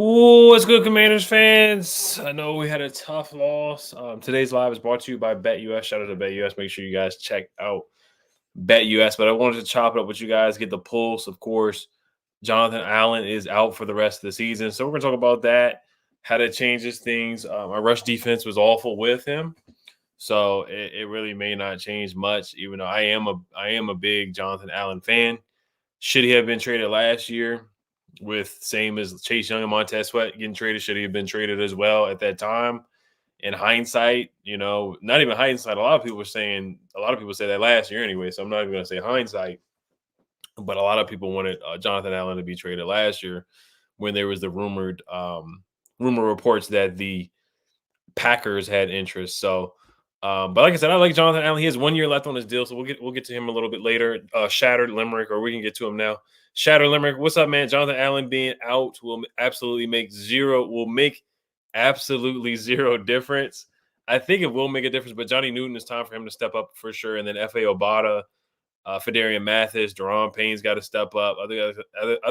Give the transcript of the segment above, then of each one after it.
Ooh, what's good, Commanders fans? I know we had a tough loss. Today's live is brought to you by BetUS. Shout out to BetUS. Make sure you guys check out BetUS. But I wanted to chop it up with you guys, get the pulse. Of course, Johnathan Allen is out for the rest of the season. So we're going to talk about that, how that changes things. Our rush defense was awful with him. So it really may not change much, even though I am a big Johnathan Allen fan. Should he have been traded last year? With same as Chase Young and Montez Sweat getting traded, should he have been traded as well at that time? In hindsight, not even hindsight. A lot of people say that last year anyway. So I'm not even going to say hindsight, but a lot of people wanted Johnathan Allen to be traded last year when there was the rumor reports that the Packers had interest. So, but like I said, I like Johnathan Allen. He has 1 year left on his deal, so we'll get to him a little bit later. Shattered Limerick, or we can get to him now. Shattered Limerick, what's up, man? Johnathan Allen being out will make absolutely zero difference. I think it will make a difference, but Johnny Newton, is time for him to step up for sure. And then F.A. Obata, Fedarian Mathis, Deron Payne's got to step up. Other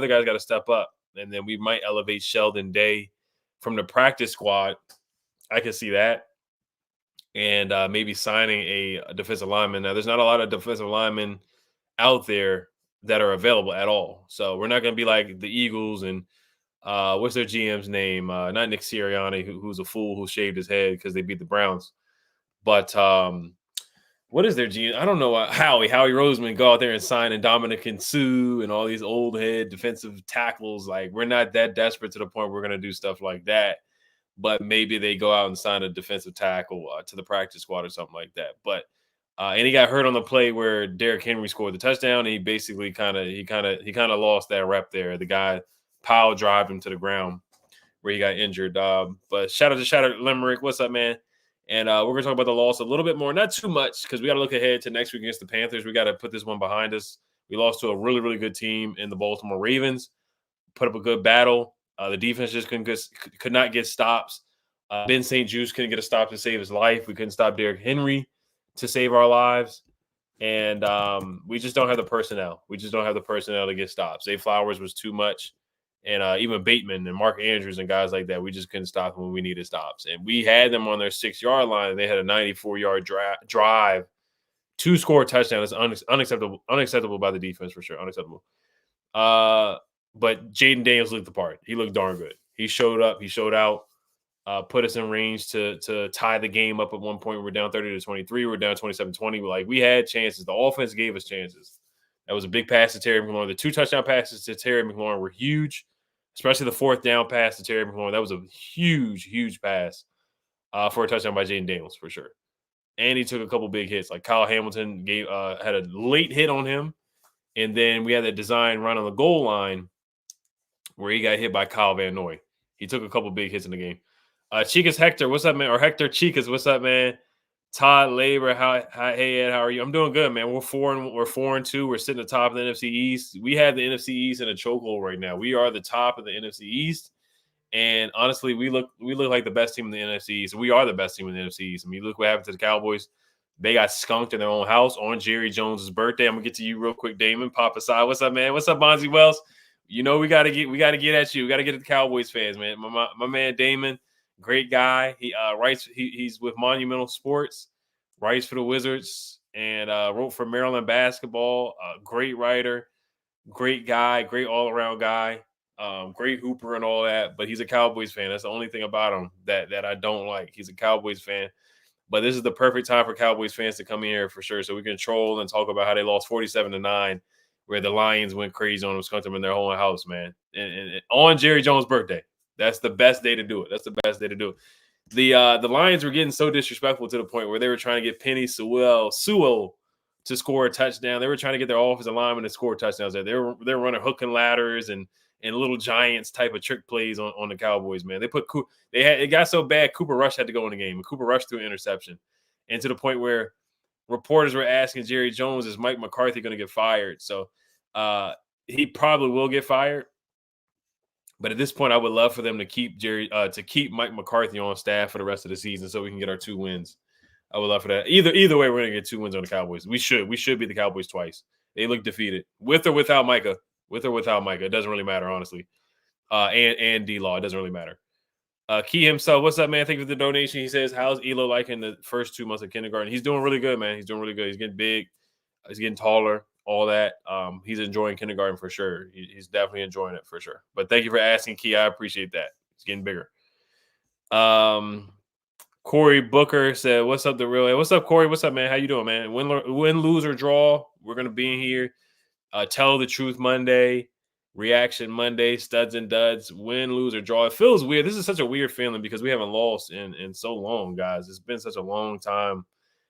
guys got to step up. And then we might elevate Sheldon Day from the practice squad. I can see that. And maybe signing a defensive lineman. Now, there's not a lot of defensive linemen out there that are available at all. So we're not going to be like the Eagles and what's their GM's name? Not Nick Sirianni, who's a fool who shaved his head because they beat the Browns. But what is their GM? I don't know. Howie Roseman go out there and sign and Dominic Sue and all these old head defensive tackles. Like, we're not that desperate to the point we're going to do stuff like that. But maybe they go out and sign a defensive tackle to the practice squad or something like that. But and he got hurt on the play where Derrick Henry scored the touchdown. And he basically kind of lost that rep there. The guy pile drive him to the ground where he got injured. But shout out to Shattered Limerick. What's up, man? And we're gonna talk about the loss a little bit more, not too much, because we got to look ahead to next week against the Panthers. We got to put this one behind us. We lost to a really, really good team in the Baltimore Ravens. Put up a good battle. The defense just could not get stops. Ben St. Juste couldn't get a stop to save his life. We couldn't stop Derrick Henry to save our lives. And we just don't have the personnel. We just don't have the personnel to get stops. Zay Flowers was too much. And even Bateman and Mark Andrews and guys like that, we just couldn't stop them when we needed stops. And we had them on their 6-yard line. And they had a 94-yard drive to score a touchdown. That's unacceptable by the defense for sure. Unacceptable. But Jaden Daniels looked the part. He looked darn good. He showed up. He showed out. Put us in range to tie the game up at one point. We're down 30-23. We're down 27-20. Like, we had chances. The offense gave us chances. That was a big pass to Terry McLaurin. The 2 touchdown passes to Terry McLaurin were huge, especially the 4th down pass to Terry McLaurin. That was a huge, huge pass for a touchdown by Jaden Daniels for sure. And he took a couple big hits. Like, Kyle Hamilton had a late hit on him. And then we had that design run on the goal line where he got hit by Kyle Van Noy. He took a couple big hits in the game. Chicas Hector, what's up, man? Or Hector Chicas, what's up, man? Todd Labor, hey Ed, how are you? I'm doing good, man. We're 4-2. We're sitting at the top of the NFC East. We have the NFC East in a chokehold right now. We are the top of the NFC East, and honestly, we look like the best team in the NFC East. We are the best team in the NFC East. I mean, look what happened to the Cowboys. They got skunked in their own house on Jerry Jones's birthday. I'm gonna get to you real quick, Damon. Papa Side, what's up, man? What's up, Bonzi Wells? You know we gotta get at you. We gotta get at the Cowboys fans, man. My man Damon. Great guy. He writes. He's with Monumental Sports, writes for the Wizards, and wrote for Maryland basketball. Great writer, great guy, great all around guy, great hooper and all that. But he's a Cowboys fan. That's the only thing about him that I don't like. He's a Cowboys fan. But this is the perfect time for Cowboys fans to come in here for sure, so we can troll and talk about how they lost 47-9, where the Lions went crazy on them, skunked them in their own house, man, and on Jerry Jones' birthday. That's the best day to do it. That's the best day to do it. The Lions were getting so disrespectful to the point where they were trying to get Penny Sewell to score a touchdown. They were trying to get their offensive lineman to score touchdowns there. They're running hook and ladders and little giants type of trick plays on the Cowboys, man. It got so bad Cooper Rush had to go in the game, and Cooper Rush threw an interception. And to the point where reporters were asking Jerry Jones, is Mike McCarthy going to get fired? So he probably will get fired. But at this point, I would love for them to keep Mike McCarthy on staff for the rest of the season so we can get our 2 wins. I would love for that. Either way, we're going to get 2 wins on the Cowboys. We should beat the Cowboys twice. They look defeated, with or without Micah. It doesn't really matter, honestly. and D-Law. It doesn't really matter. Key himself, what's up, man? Thank you for the donation. He says, how's Elo like in the first 2 months of kindergarten? He's doing really good, man. He's doing really good. He's getting big. He's getting taller, all that. He's enjoying kindergarten for sure. He's definitely enjoying it for sure. But thank you for asking, Key. I appreciate that. He's getting bigger. Corey Booker said, what's up, the real? What's up, Corey? What's up, man? How you doing, man? Win, lose, or draw, we're going to be in here. Tell the truth Monday, reaction Monday, studs and duds, win, lose, or draw. It feels weird. This is such a weird feeling because we haven't lost in so long, guys. It's been such a long time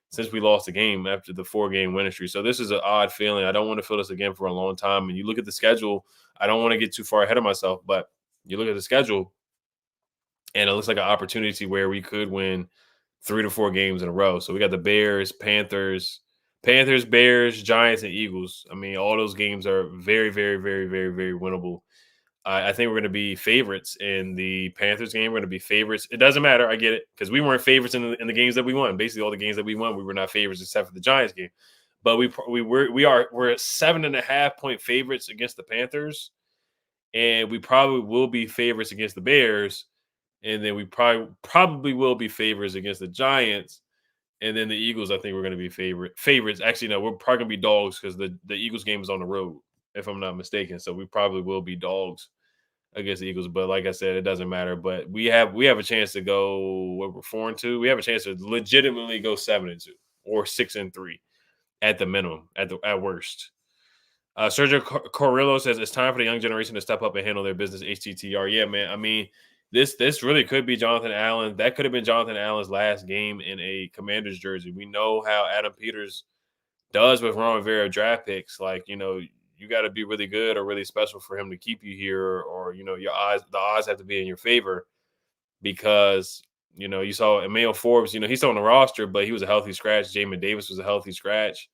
since we lost a game after the 4-game winning streak. So this is an odd feeling. I don't want to feel this again for a long time. And you look at the schedule, I don't want to get too far ahead of myself, but you look at the schedule, and it looks like an opportunity where we could win 3 to 4 games in a row. So we got the Bears, Panthers, Bears, Giants, and Eagles. I mean, all those games are very, very, very, very, very winnable. I think we're going to be favorites in the Panthers game. We're going to be favorites. It doesn't matter. I get it, because we weren't favorites in the games that we won. Basically, all the games that we won, we were not favorites except for the Giants game. But we're 7.5-point favorites against the Panthers, and we probably will be favorites against the Bears, and then we probably will be favorites against the Giants. And then the Eagles, I think we're going to be favorites. Actually, no, we're probably going to be dogs because the Eagles game is on the road, if I'm not mistaken. So we probably will be dogs against the Eagles. But like I said, it doesn't matter. But we have a chance to go, what, we're 4-2. We have a chance to legitimately go 7-2 or 6-3 at the minimum, at worst. Sergio Corrillo says it's time for the young generation to step up and handle their business. HTTR. Yeah, man. I mean, this really could be Johnathan Allen. That could have been Johnathan Allen's last game in a Commanders jersey. We know how Adam Peters does with Ron Rivera draft picks. Like, you got to be really good or really special for him to keep you here, or the odds have to be in your favor, because you saw Emmanuel Forbes. He's still on the roster, but he was a healthy scratch. Jamin Davis was a healthy scratch.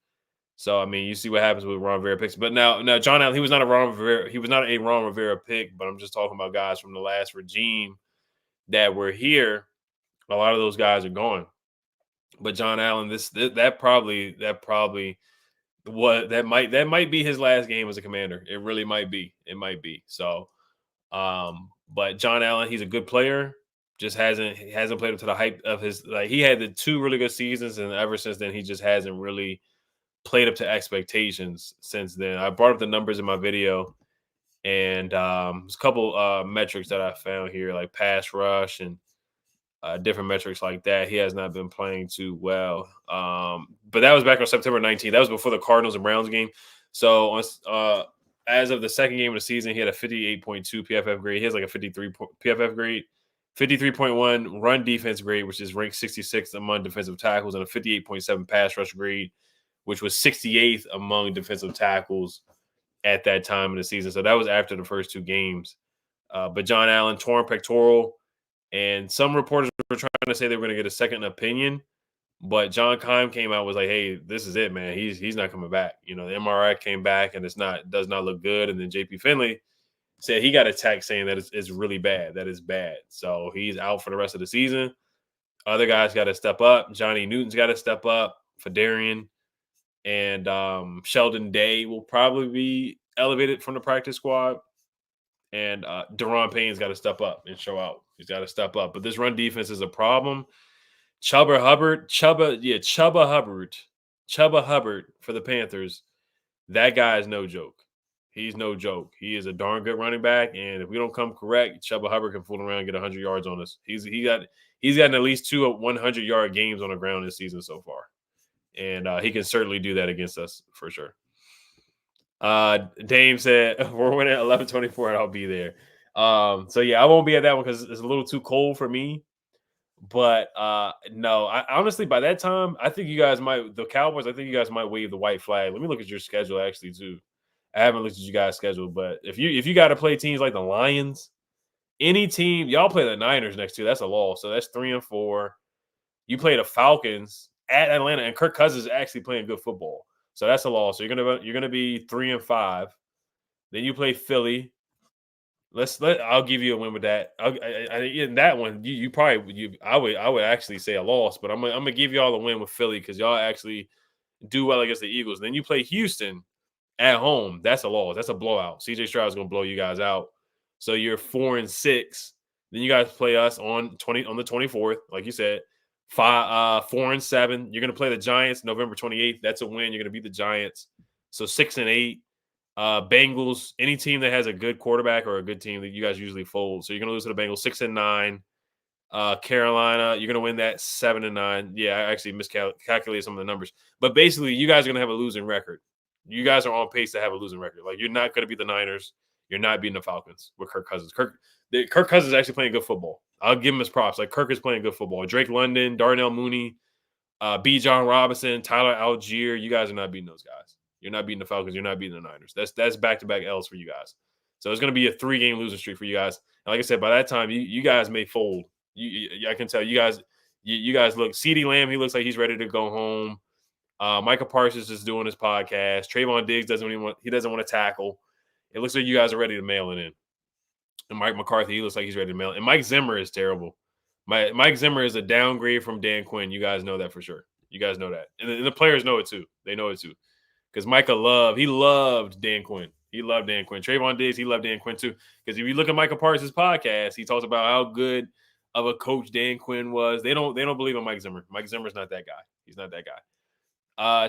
So I mean, you see what happens with Ron Rivera picks. But now John Allen, he was not a Ron Rivera pick, but I'm just talking about guys from the last regime that were here. A lot of those guys are gone. But John Allen, that might be his last game as a Commander. It really might be. It might be. So but John Allen, he's a good player. Just hasn't played up to the hype of his, like, he had the 2 really good seasons, and ever since then he just hasn't really played up to expectations since then. I brought up the numbers in my video, and there's a couple metrics that I found here, like pass rush and different metrics like that. He has not been playing too well. But that was back on September 19th. That was before the Cardinals and Browns game. So as of the second game of the season, he had a 58.2 PFF grade. He has like a 53 PFF grade, 53.1 run defense grade, which is ranked 66th among defensive tackles, and a 58.7 pass rush grade, which was 68th among defensive tackles at that time in the season. So that was after the first 2 games. But John Allen, torn pectoral, and some reporters were trying to say they were going to get a second opinion. But John Keim came out, was like, hey, this is it, man. He's not coming back. The MRI came back, and does not look good. And then JP Finley said he got a text saying that it's really bad. That is bad. So he's out for the rest of the season. Other guys got to step up. Johnny Newton's got to step up. Fedarian and Sheldon Day will probably be elevated from the practice squad. And Deron Payne's got to step up and show out. He's got to step up. But this run defense is a problem. Chuba Hubbard for the Panthers. That guy is no joke. He's no joke. He is a darn good running back. And if we don't come correct, Chuba Hubbard can fool around and get 100 yards on us. He's gotten at least 2 100-yard games on the ground this season so far. And he can certainly do that against us for sure. Dame said we're winning 11-24 and I'll be there. So yeah, I won't be at that one because it's a little too cold for me. But no, I honestly, by that time, I think the Cowboys, I think you guys might wave the white flag. Let me look at your schedule actually too. I haven't looked at you guys' schedule, but if you got to play teams like the Lions, any team, y'all play the Niners next to, that's a loss. So that's 3-4. You play the Falcons at Atlanta, and Kirk Cousins is actually playing good football. So that's a loss. So you're gonna be 3-5. Then you play Philly. I'll give you a win with that. In that one, I would actually say a loss, but I'm gonna give y'all a win with Philly because y'all actually do well against the Eagles. Then you play Houston at home. That's a loss. That's a blowout. CJ Stroud's gonna blow you guys out. So you're 4-6. Then you guys play us on the 24th, like you said. 4-7. You're gonna play the Giants November 28th. That's a win. You're gonna beat the Giants. So 6-8. Bengals, any team that has a good quarterback or a good team that you guys usually fold. So you're gonna lose to the Bengals 6-9. Carolina, you're gonna win that 7-9. Yeah, I actually miscalculated some of the numbers. But basically, you guys are gonna have a losing record. You guys are on pace to have a losing record. Like, you're not gonna beat the Niners. You're not beating the Falcons with Kirk Cousins. Kirk Cousins is actually playing good football. I'll give him his props. Like, Kirk is playing good football. Drake London, Darnell Mooney, B. John Robinson, Tyler Algier. You guys are not beating those guys. You're not beating the Falcons. You're not beating the Niners. That's back-to-back L's for you guys. So it's going to be a 3-game losing streak for you guys. And like I said, by that time, you guys may fold. I can tell you guys. You guys look. CeeDee Lamb, he looks like he's ready to go home. Micah Parsons is doing his podcast. Trayvon Diggs doesn't want to tackle. It looks like you guys are ready to mail it in. And Mike McCarthy, he looks like he's ready to mail it. And Mike Zimmer is terrible. Mike Zimmer is a downgrade from Dan Quinn. You guys know that for sure. You guys know that. And the players know it too. They know it too. Because Micah loved Dan Quinn. He loved Dan Quinn. Trayvon Diggs, he loved Dan Quinn too. Because if you look at Micah Parsons' podcast, he talks about how good of a coach Dan Quinn was. They don't believe in Mike Zimmer. Mike Zimmer's not that guy. He's not that guy.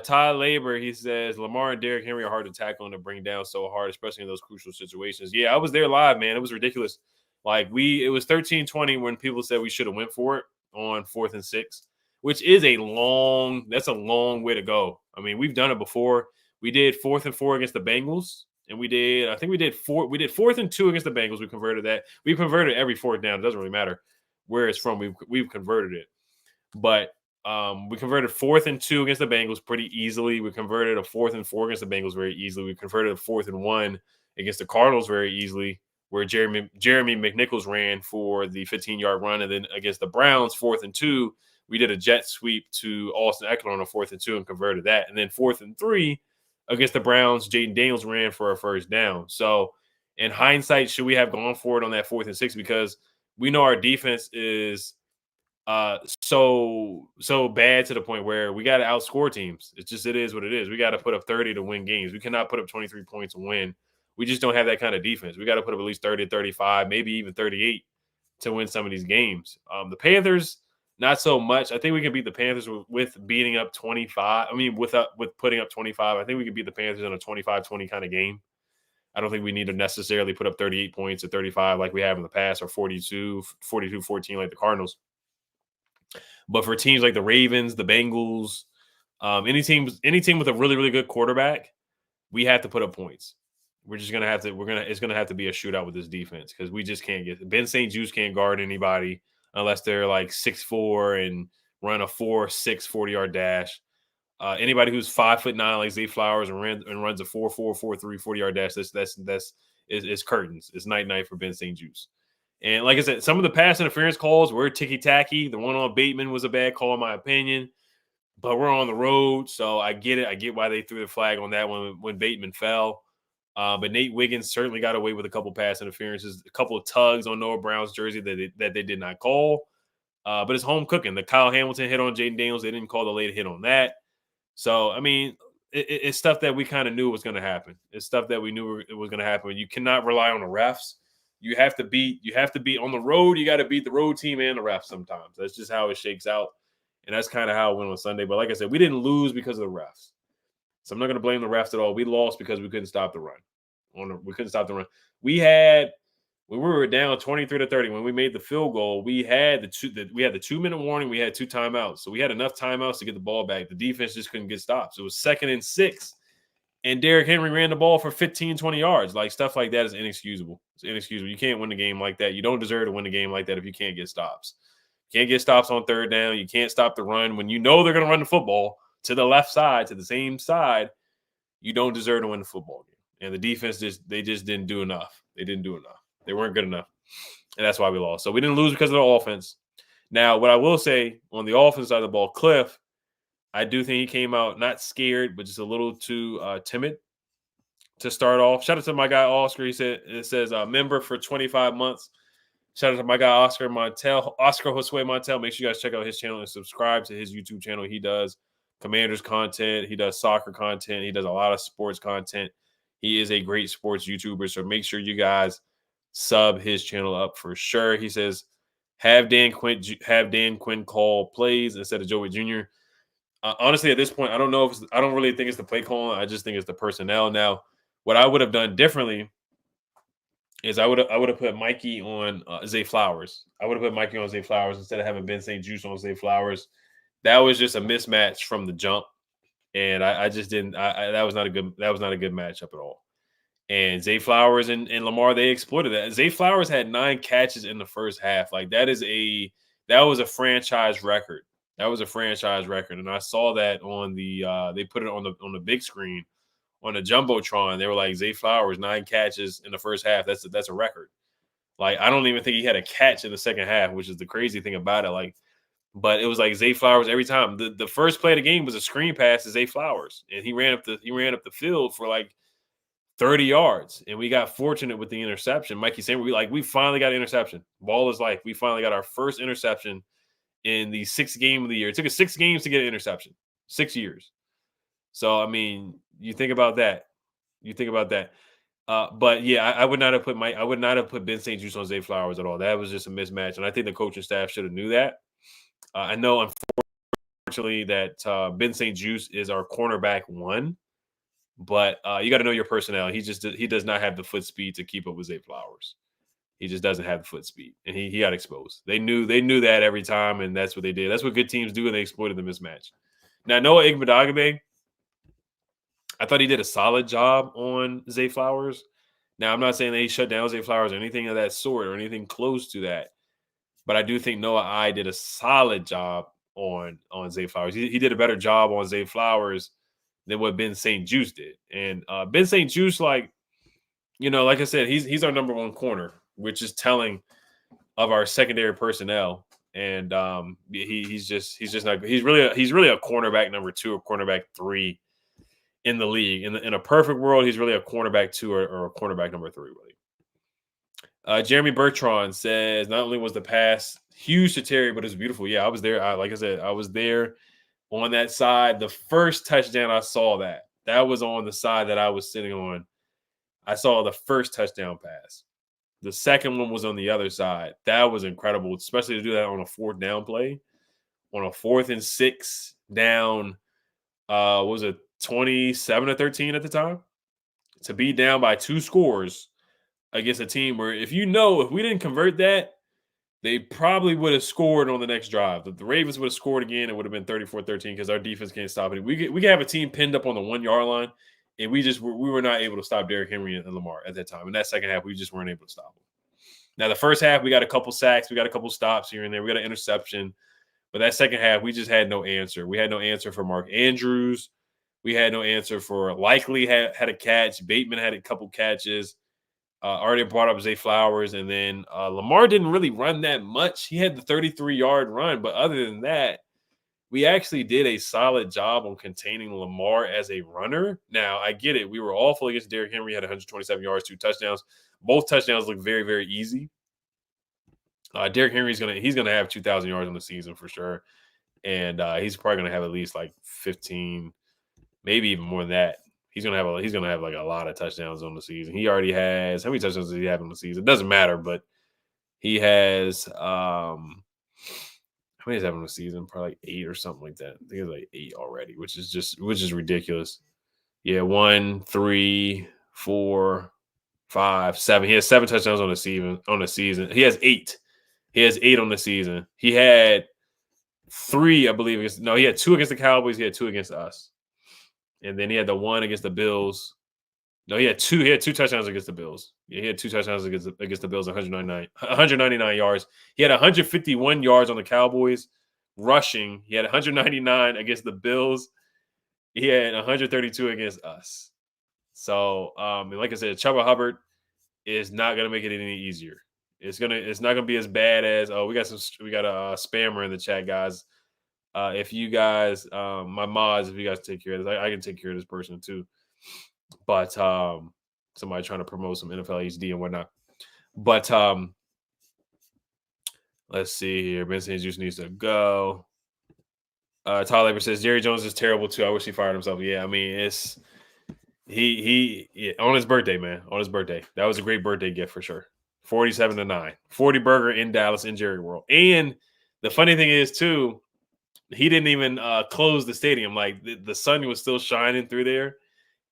Todd Labor, he says, Lamar and Derrick Henry are hard to tackle and to bring down so hard, especially in those crucial situations. Yeah, I was there live, man. It was ridiculous. Like, it was 13-20 when people said we should have went for it on 4th and 6, which is that's a long way to go. I mean, we've done it before. We did 4th and 4 against the Bengals, and we did 4th and 2 against the Bengals. We converted that. We converted every 4th down. It doesn't really matter where it's from. We've converted it. But we converted 4th and 2 against the Bengals pretty easily. We converted a 4th and 4 against the Bengals very easily. We converted a 4th and 1 against the Cardinals very easily, where Jeremy McNichols ran for the 15-yard run. And then against the Browns, 4th and 2, we did a jet sweep to Austin Eckler on a 4th and 2 and converted that. And then 4th and 3 against the Browns, Jaden Daniels ran for a first down. So in hindsight, should we have gone for it on that 4th and 6? Because we know our defense is so bad to the point where we got to outscore teams. It is what it is. We got to put up 30 to win games. We cannot put up 23 points and win. We just don't have that kind of defense. We got to put up at least 30, 35, maybe even 38 to win some of these games. The Panthers, not so much. I think we can beat the Panthers with beating up 25. I mean, with putting up 25. I think we can beat the Panthers in a 25-20 kind of game. I don't think we need to necessarily put up 38 points or 35 like we have in the past, or 42-14 like the Cardinals. But for teams like the Ravens, the Bengals, any team with a really, really good quarterback, we have to put up points. We're just gonna have to. It's gonna have to be a shootout with this defense, because we just can't get. Ben St. Juste can't guard anybody unless they're like 6'4" and run a 4.6 40-yard dash. Anybody who's 5'9" like Zay Flowers and runs a 4.4 4.3 40-yard dash, that's curtains. It's night for Ben St. Juste. And like I said, some of the pass interference calls were ticky-tacky. The one on Bateman was a bad call, in my opinion. But we're on the road, so I get it. I get why they threw the flag on that one when Bateman fell. But Nate Wiggins certainly got away with a couple pass interferences, a couple of tugs on Noah Brown's jersey that they did not call. But it's home cooking. The Kyle Hamilton hit on Jaden Daniels, they didn't call the late hit on that. So, I mean, it's stuff that we kind of knew was going to happen. It's stuff that we knew it was going to happen. You cannot rely on the refs. You have to be on the road. You got to beat the road team and the refs sometimes. That's just how it shakes out. And that's kind of how it went on Sunday. But like I said, we didn't lose because of the refs. So I'm not going to blame the refs at all. We lost because we couldn't stop the run. We couldn't stop the run. When we were down 23-30, when we made the field goal, we had the 2-minute warning. We had 2 timeouts. So we had enough timeouts to get the ball back. The defense just couldn't get stops. It was 2nd and 6. And Derrick Henry ran the ball for 15, 20 yards. Like, stuff like that is inexcusable. It's inexcusable. You can't win the game like that. You don't deserve to win the game like that if you can't get stops. You can't get stops on 3rd down. You can't stop the run. When you know they're going to run the football to the left side, to the same side, you don't deserve to win the football game. And the defense just didn't do enough. They didn't do enough. They weren't good enough. And that's why we lost. So we didn't lose because of the offense. Now, what I will say on the offense side of the ball, Cliff, I do think he came out not scared, but just a little too timid to start off. Shout out to my guy, Oscar. It says member for 25 months. Shout out to my guy, Oscar Josue Montel. Make sure you guys check out his channel and subscribe to his YouTube channel. He does Commanders content. He does soccer content. He does a lot of sports content. He is a great sports YouTuber. So make sure you guys sub his channel up for sure. He says, have Dan Quinn call plays instead of Joey Jr. Honestly, at this point, I don't know if I don't really think it's the play calling. I just think it's the personnel. Now, what I would have done differently is I would have put Mikey on Zay Flowers. I would have put Mikey on Zay Flowers instead of having Ben St. Juice on Zay Flowers. That was just a mismatch from the jump, and I just didn't. That was not a good matchup at all. And Zay Flowers and Lamar, they exploited that. Zay Flowers had 9 catches in the first half. Like that was a franchise record. That was a franchise record, and I saw that on the they put it on the big screen on the jumbotron. They were like Zay Flowers 9 catches in the first half. That's a record. Like I don't even think he had a catch in the second half, which is the crazy thing about it. Like, but it was like Zay Flowers every time. The first play of the game was a screen pass to Zay Flowers, and he ran up the field for like 30 yards, and we got fortunate with the interception. Mikey saying we finally got an interception. Ball is life. We finally got our first interception in the 6th game of the year. It took us 6 games to get an interception. 6 years. So I mean, you think about that. But yeah, I would not have put Ben St. Juice on Zay Flowers at all. That was just a mismatch, and I think the coaching staff should have knew that. I know, unfortunately, that Ben St. Juice is our cornerback 1. But you got to know your personnel. He does not have the foot speed to keep up with Zay Flowers. He just doesn't have the foot speed, and he got exposed. They knew that every time, and that's what they did. That's what good teams do, and they exploited the mismatch. Now Noah Igbenogany, I thought he did a solid job on Zay Flowers. Now I'm not saying that he shut down Zay Flowers or anything of that sort or anything close to that, but I do think Noah I did a solid job on Zay Flowers. He did a better job on Zay Flowers than what Ben St. Juice did. And Ben St. Juice, like I said, he's our number 1 corner, which is telling of our secondary personnel. And he's just not. He's really a cornerback number 2 or cornerback 3 in the league. In a perfect world, he's really a cornerback 2 or a cornerback number 3, really. Jeremy Bertrand says not only was the pass huge to Terry, but it's beautiful. Yeah, I was there. Like I said, I was there on that side. The first touchdown I saw that was on the side that I was sitting on. I saw the first touchdown pass. The second one was on the other side. That was incredible, especially to do that on a 4th down play. On a 4th and 6 down, what was it, 27-13 at the time? To be down by 2 scores against a team where if we didn't convert that, they probably would have scored on the next drive. The Ravens would have scored again. It would have been 34-13 because our defense can't stop it. We could have a team pinned up on the 1-yard line, and we were not able to stop Derrick Henry and Lamar at that time. In that second half, we just weren't able to stop them. Now, the first half, we got a couple sacks. We got a couple stops here and there. We got an interception. But that second half, we just had no answer. We had no answer for Mark Andrews. We had no answer for Likely had a catch. Bateman had a couple catches. Already brought up Zay Flowers, and then Lamar didn't really run that much. He had the 33-yard run, but other than that, we actually did a solid job on containing Lamar as a runner. Now, I get it. We were awful against Derrick Henry. He had 127 yards, 2 touchdowns. Both touchdowns look very, very easy. Derrick Henry's gonna have 2,000 yards on the season for sure, and he's probably gonna have at least like 15, maybe even more than that. He's gonna have like a lot of touchdowns on the season. He already has, how many touchdowns does he have on the season? It doesn't matter, but he has how many does he have on the season? Probably like 8 or something like that. I think it's like 8 already, which is ridiculous. Yeah, 1, 3, 4, 5, 7. He has 7 touchdowns on the season. He has 8. He has 8 on the season. He had 3, I believe. He had 2 against the Cowboys. He had 2 against us. And then he had the 1 against the Bills. No, he had 2 touchdowns against the Bills. Yeah, he had 2 touchdowns against the Bills, 199 yards. He had 151 yards on the Cowboys rushing. He had 199 against the Bills. He had 132 against us. So, and like I said, Chuba Hubbard is not going to make it any easier. It's not going to be as bad as we got a spammer in the chat, guys. If you guys, my mods, if you guys take care of this, I can take care of this person too. But somebody trying to promote some NFL HD and whatnot. But let's see here. Ben St. Juice needs to go. Tyler says Jerry Jones is terrible too. I wish he fired himself. Yeah, I mean it's he on his birthday, man. On his birthday, that was a great birthday gift for sure. 47-9. 40 burger in Dallas in Jerry World. And the funny thing is, too, he didn't even close the stadium. Like the sun was still shining through there.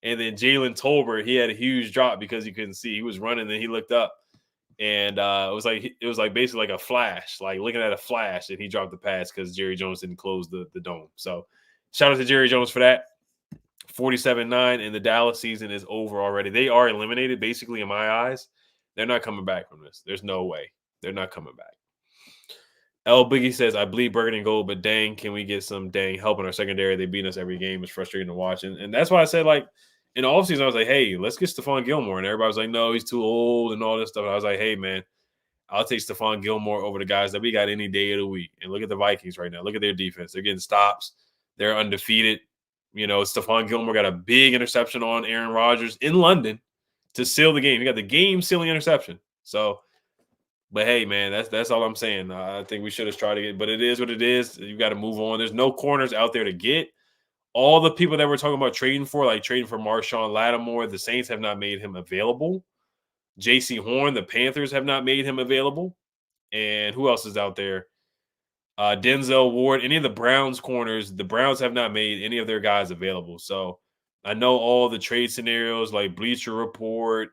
And then Jalen Tolbert, he had a huge drop because you couldn't see. He was running, then he looked up, and it was like basically like a flash, like looking at a flash, and he dropped the pass because Jerry Jones didn't close the dome. So shout out to Jerry Jones for that. 47-9, and the Dallas season is over already. They are eliminated, basically, in my eyes. They're not coming back from this. There's no way. They're not coming back. L Biggie says, I bleed burgundy and gold, but dang, can we get some dang help in our secondary? They beat us every game. It's frustrating to watch. And that's why I said, like, in the offseason, I was like, hey, let's get Stephon Gilmore. And everybody was like, no, he's too old and all this stuff. And I was like, hey, man, I'll take Stephon Gilmore over the guys that we got any day of the week. And look at the Vikings right now. Look at their defense. They're getting stops. They're undefeated. You know, Stephon Gilmore got a big interception on Aaron Rodgers in London to seal the game. He got the game-sealing interception. So, but hey, man, that's all I'm saying. I think we should have tried to get, but it is what it is. You got to move on. There's no corners out there to get. All the people that we're talking about trading for, like trading for Marshawn Lattimore, the Saints have not made him available. J.C. Horn, the Panthers have not made him available. And who else is out there? Denzel Ward, any of the Browns corners, the Browns have not made any of their guys available. So I know all the trade scenarios like Bleacher Report,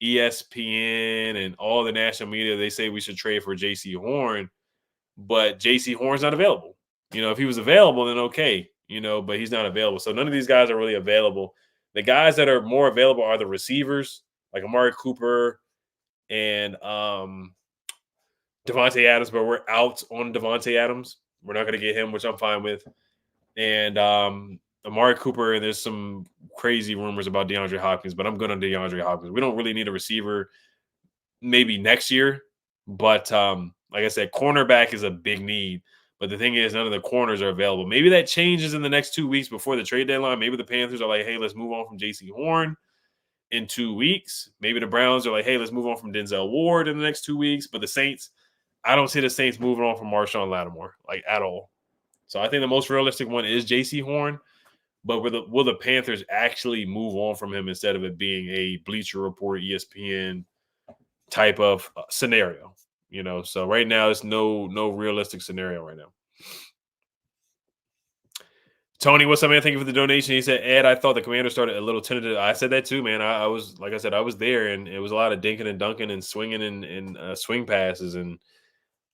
ESPN, and all the national media, they say we should trade for J.C. Horn, but J.C. Horn's not available. You know, if he was available, then okay, you know, but he's not available. So none of these guys are really available. The guys that are more available are the receivers, like Amari Cooper and Devontae Adams, but we're out on Devontae Adams. We're not going to get him, which I'm fine with. And Amari Cooper, and there's some crazy rumors about DeAndre Hopkins, but I'm good on DeAndre Hopkins. We don't really need a receiver maybe next year, but like I said, cornerback is a big need. But the thing is, none of the corners are available. Maybe that changes in the next 2 weeks before the trade deadline. Maybe the Panthers are like, hey, let's move on from J.C. Horn in 2 weeks. Maybe the Browns are like, hey, let's move on from Denzel Ward in the next 2 weeks. But the Saints, I don't see the Saints moving on from Marshawn Lattimore, like at all. So I think the most realistic one is J.C. Horn. But will the Panthers actually move on from him instead of it being a Bleacher Report, ESPN type of scenario? You know, so right now it's no realistic scenario right now. Tony, what's up, man? Thank you for the donation. He said, Ed, I thought the Commanders started a little tentative. I said that too, man. I was, like I said, I was there, and it was a lot of dinking and dunking and swinging and swing passes and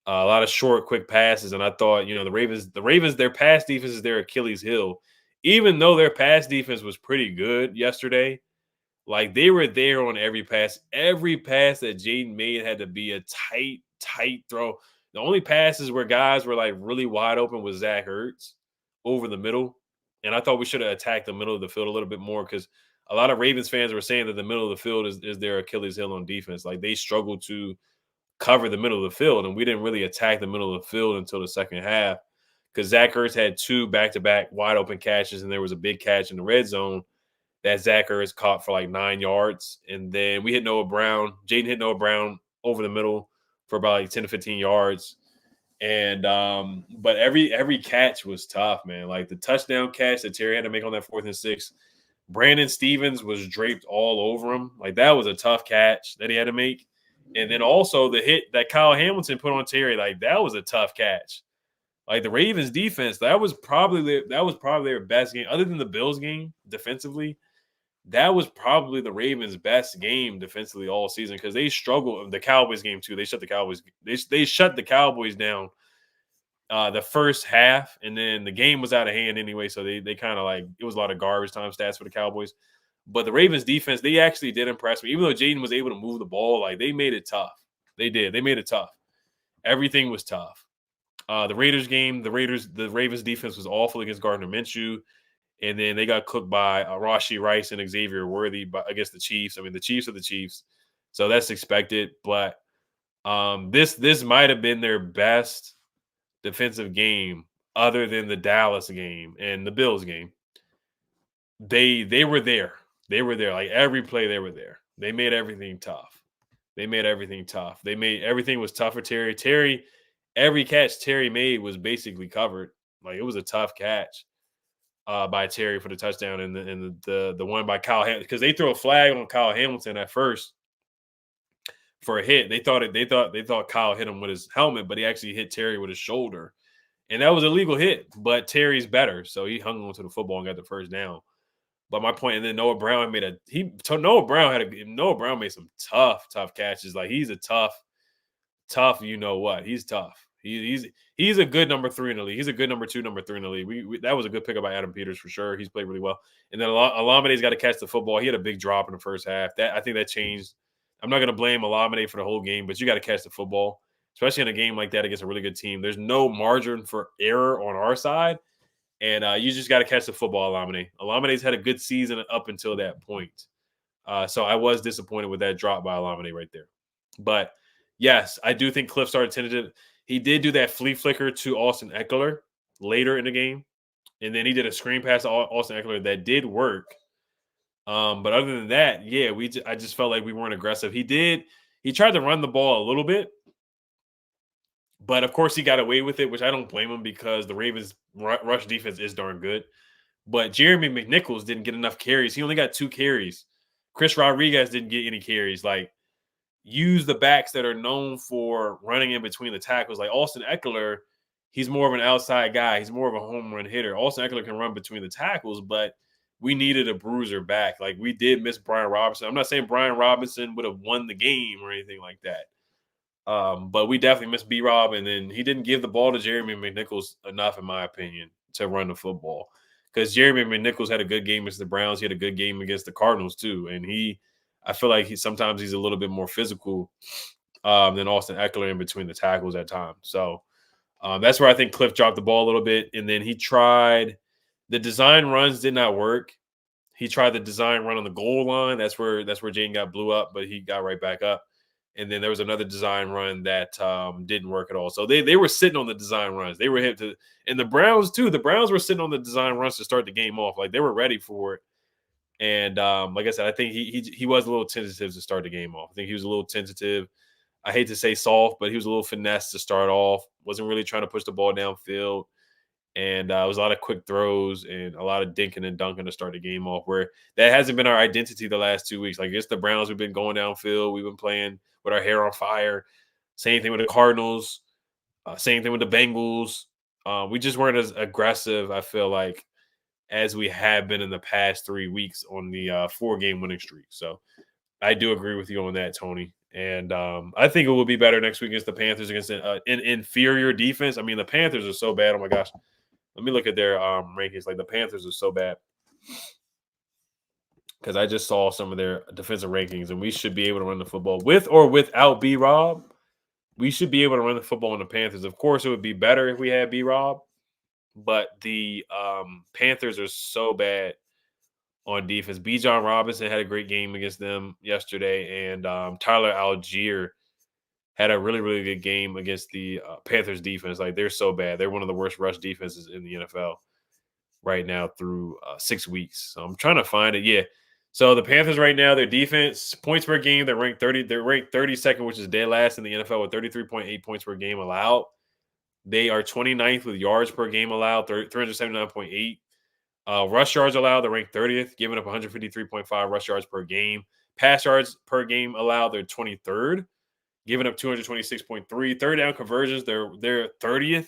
a lot of short, quick passes. And I thought, you know, the Ravens, their pass defense is their Achilles heel. Even though their pass defense was pretty good yesterday, like they were there on every pass. Every pass that Jaden made had to be a tight throw. The only passes where guys were like really wide open was Zach Ertz over the middle. And I thought we should have attacked the middle of the field a little bit more because a lot of Ravens fans were saying that the middle of the field is their Achilles heel on defense. Like they struggled to cover the middle of the field, and we didn't really attack the middle of the field until the second half because Zach Ertz had 2 back-to-back wide open catches, and there was a big catch in the red zone that Zach Ertz caught for like 9 yards. And then we hit Noah Brown. Jaden hit Noah Brown over the middle for about like 10 to 15 yards. And but every catch was tough, man. Like the touchdown catch that Terry had to make on that 4th and 6, Brandon Stevens was draped all over him. Like that was a tough catch that he had to make. And then also the hit that Kyle Hamilton put on Terry, like that was a tough catch. Like the Ravens defense, that was probably their best game, other than the Bills game defensively. That was probably the Ravens' best game defensively all season because they struggled. The Cowboys game too. They shut the Cowboys. They shut the Cowboys down the first half, and then the game was out of hand anyway. So they kind of like it was a lot of garbage time stats for the Cowboys. But the Ravens defense, they actually did impress me. Even though Jaden was able to move the ball, like they made it tough. They did. They made it tough. Everything was tough. The Raiders game, the Ravens defense was awful against Gardner Minshew. And then they got cooked by Rashee Rice and Xavier Worthy against the Chiefs. I mean, the Chiefs are the Chiefs, so that's expected. But this might have been their best defensive game, other than the Dallas game and the Bills game. They were there. They were there. Like every play, they were there. They made everything tough. They made everything tough. They made everything was tough for Terry. Every catch Terry made was basically covered. Like it was a tough catch. By Terry for the touchdown and the one by Kyle Hamilton because they threw a flag on Kyle Hamilton at first for a hit. They thought Kyle hit him with his helmet, but he actually hit Terry with his shoulder. And that was a legal hit, but Terry's better. So he hung on to the football and got the first down. But my point, and then Noah Brown Noah Brown made some tough catches. Like he's a tough, you know what? He's tough. He's a good number 3 in the league. He's a good number 2, number 3 in the league. That was a good pickup by Adam Peters for sure. He's played really well. And then Alamide's got to catch the football. He had a big drop in the first half. I think that changed. I'm not going to blame Alamide for the whole game, but you got to catch the football, especially in a game like that against a really good team. There's no margin for error on our side, and you just got to catch the football, Alamide. Alamide's had a good season up until that point. So I was disappointed with that drop by Alamide right there. But yes, I do think Cliff started tentative. He did do that flea flicker to Austin Eckler later in the game, and then he did a screen pass to Austin Eckler that did work. But other than that, yeah, I just felt like we weren't aggressive. He tried to run the ball a little bit, but of course he got away with it, which I don't blame him because the Ravens' rush defense is darn good. But Jeremy McNichols didn't get enough carries. He only got 2 carries. Chris Rodriguez didn't get any carries. Like, use the backs that are known for running in between the tackles. Like Austin Eckler, he's more of an outside guy. He's more of a home run hitter. Austin Eckler can run between the tackles, but we needed a bruiser back. Like, we did miss Brian Robinson. I'm not saying Brian Robinson would have won the game or anything like that. But we definitely missed B-Rob, and then he didn't give the ball to Jeremy McNichols enough, in my opinion, to run the football. Because Jeremy McNichols had a good game against the Browns. He had a good game against the Cardinals, too. And I feel like sometimes he's a little bit more physical than Austin Eckler in between the tackles at times. So that's where I think Cliff dropped the ball a little bit. And then he tried – the design runs did not work. He tried the design run on the goal line. That's where Jaden got blew up, but he got right back up. And then there was another design run that didn't work at all. So they were sitting on the design runs. They were hit to – and the Browns, too. The Browns were sitting on the design runs to start the game off. Like, they were ready for it. And like I said, I think he was a little tentative to start the game off. I think he was a little tentative. I hate to say soft, but he was a little finesse to start off. Wasn't really trying to push the ball downfield. And it was a lot of quick throws and a lot of dinking and dunking to start the game off, where that hasn't been our identity the last 2 weeks. Like, against the Browns, we've been going downfield. We've been playing with our hair on fire. Same thing with the Cardinals. Same thing with the Bengals. We just weren't as aggressive, I feel like, as we have been in the past 3 weeks on the 4-game winning streak. So I do agree with you on that, Tony. And I think it will be better next week against the Panthers, against an inferior defense. I mean, the Panthers are so bad. Oh, my gosh. Let me look at their rankings. Like, the Panthers are so bad. Because I just saw some of their defensive rankings, and we should be able to run the football with or without B-Rob. We should be able to run the football on the Panthers. Of course, it would be better if we had B-Rob, but the Panthers are so bad on defense. Bijan Robinson had a great game against them yesterday, and Tyler Algier had a really, really good game against the Panthers defense. Like, they're so bad. They're one of the worst rush defenses in the NFL right now through 6 weeks. So I'm trying to find it. Yeah. So the Panthers right now, their defense, points per game, they're ranked 32nd, which is dead last in the NFL with 33.8 points per game allowed. They are 29th with yards per game allowed, 379.8. Rush yards allowed, they're ranked 30th, giving up 153.5 rush yards per game. Pass yards per game allowed, they're 23rd, giving up 226.3. Third down conversions, they're 30th.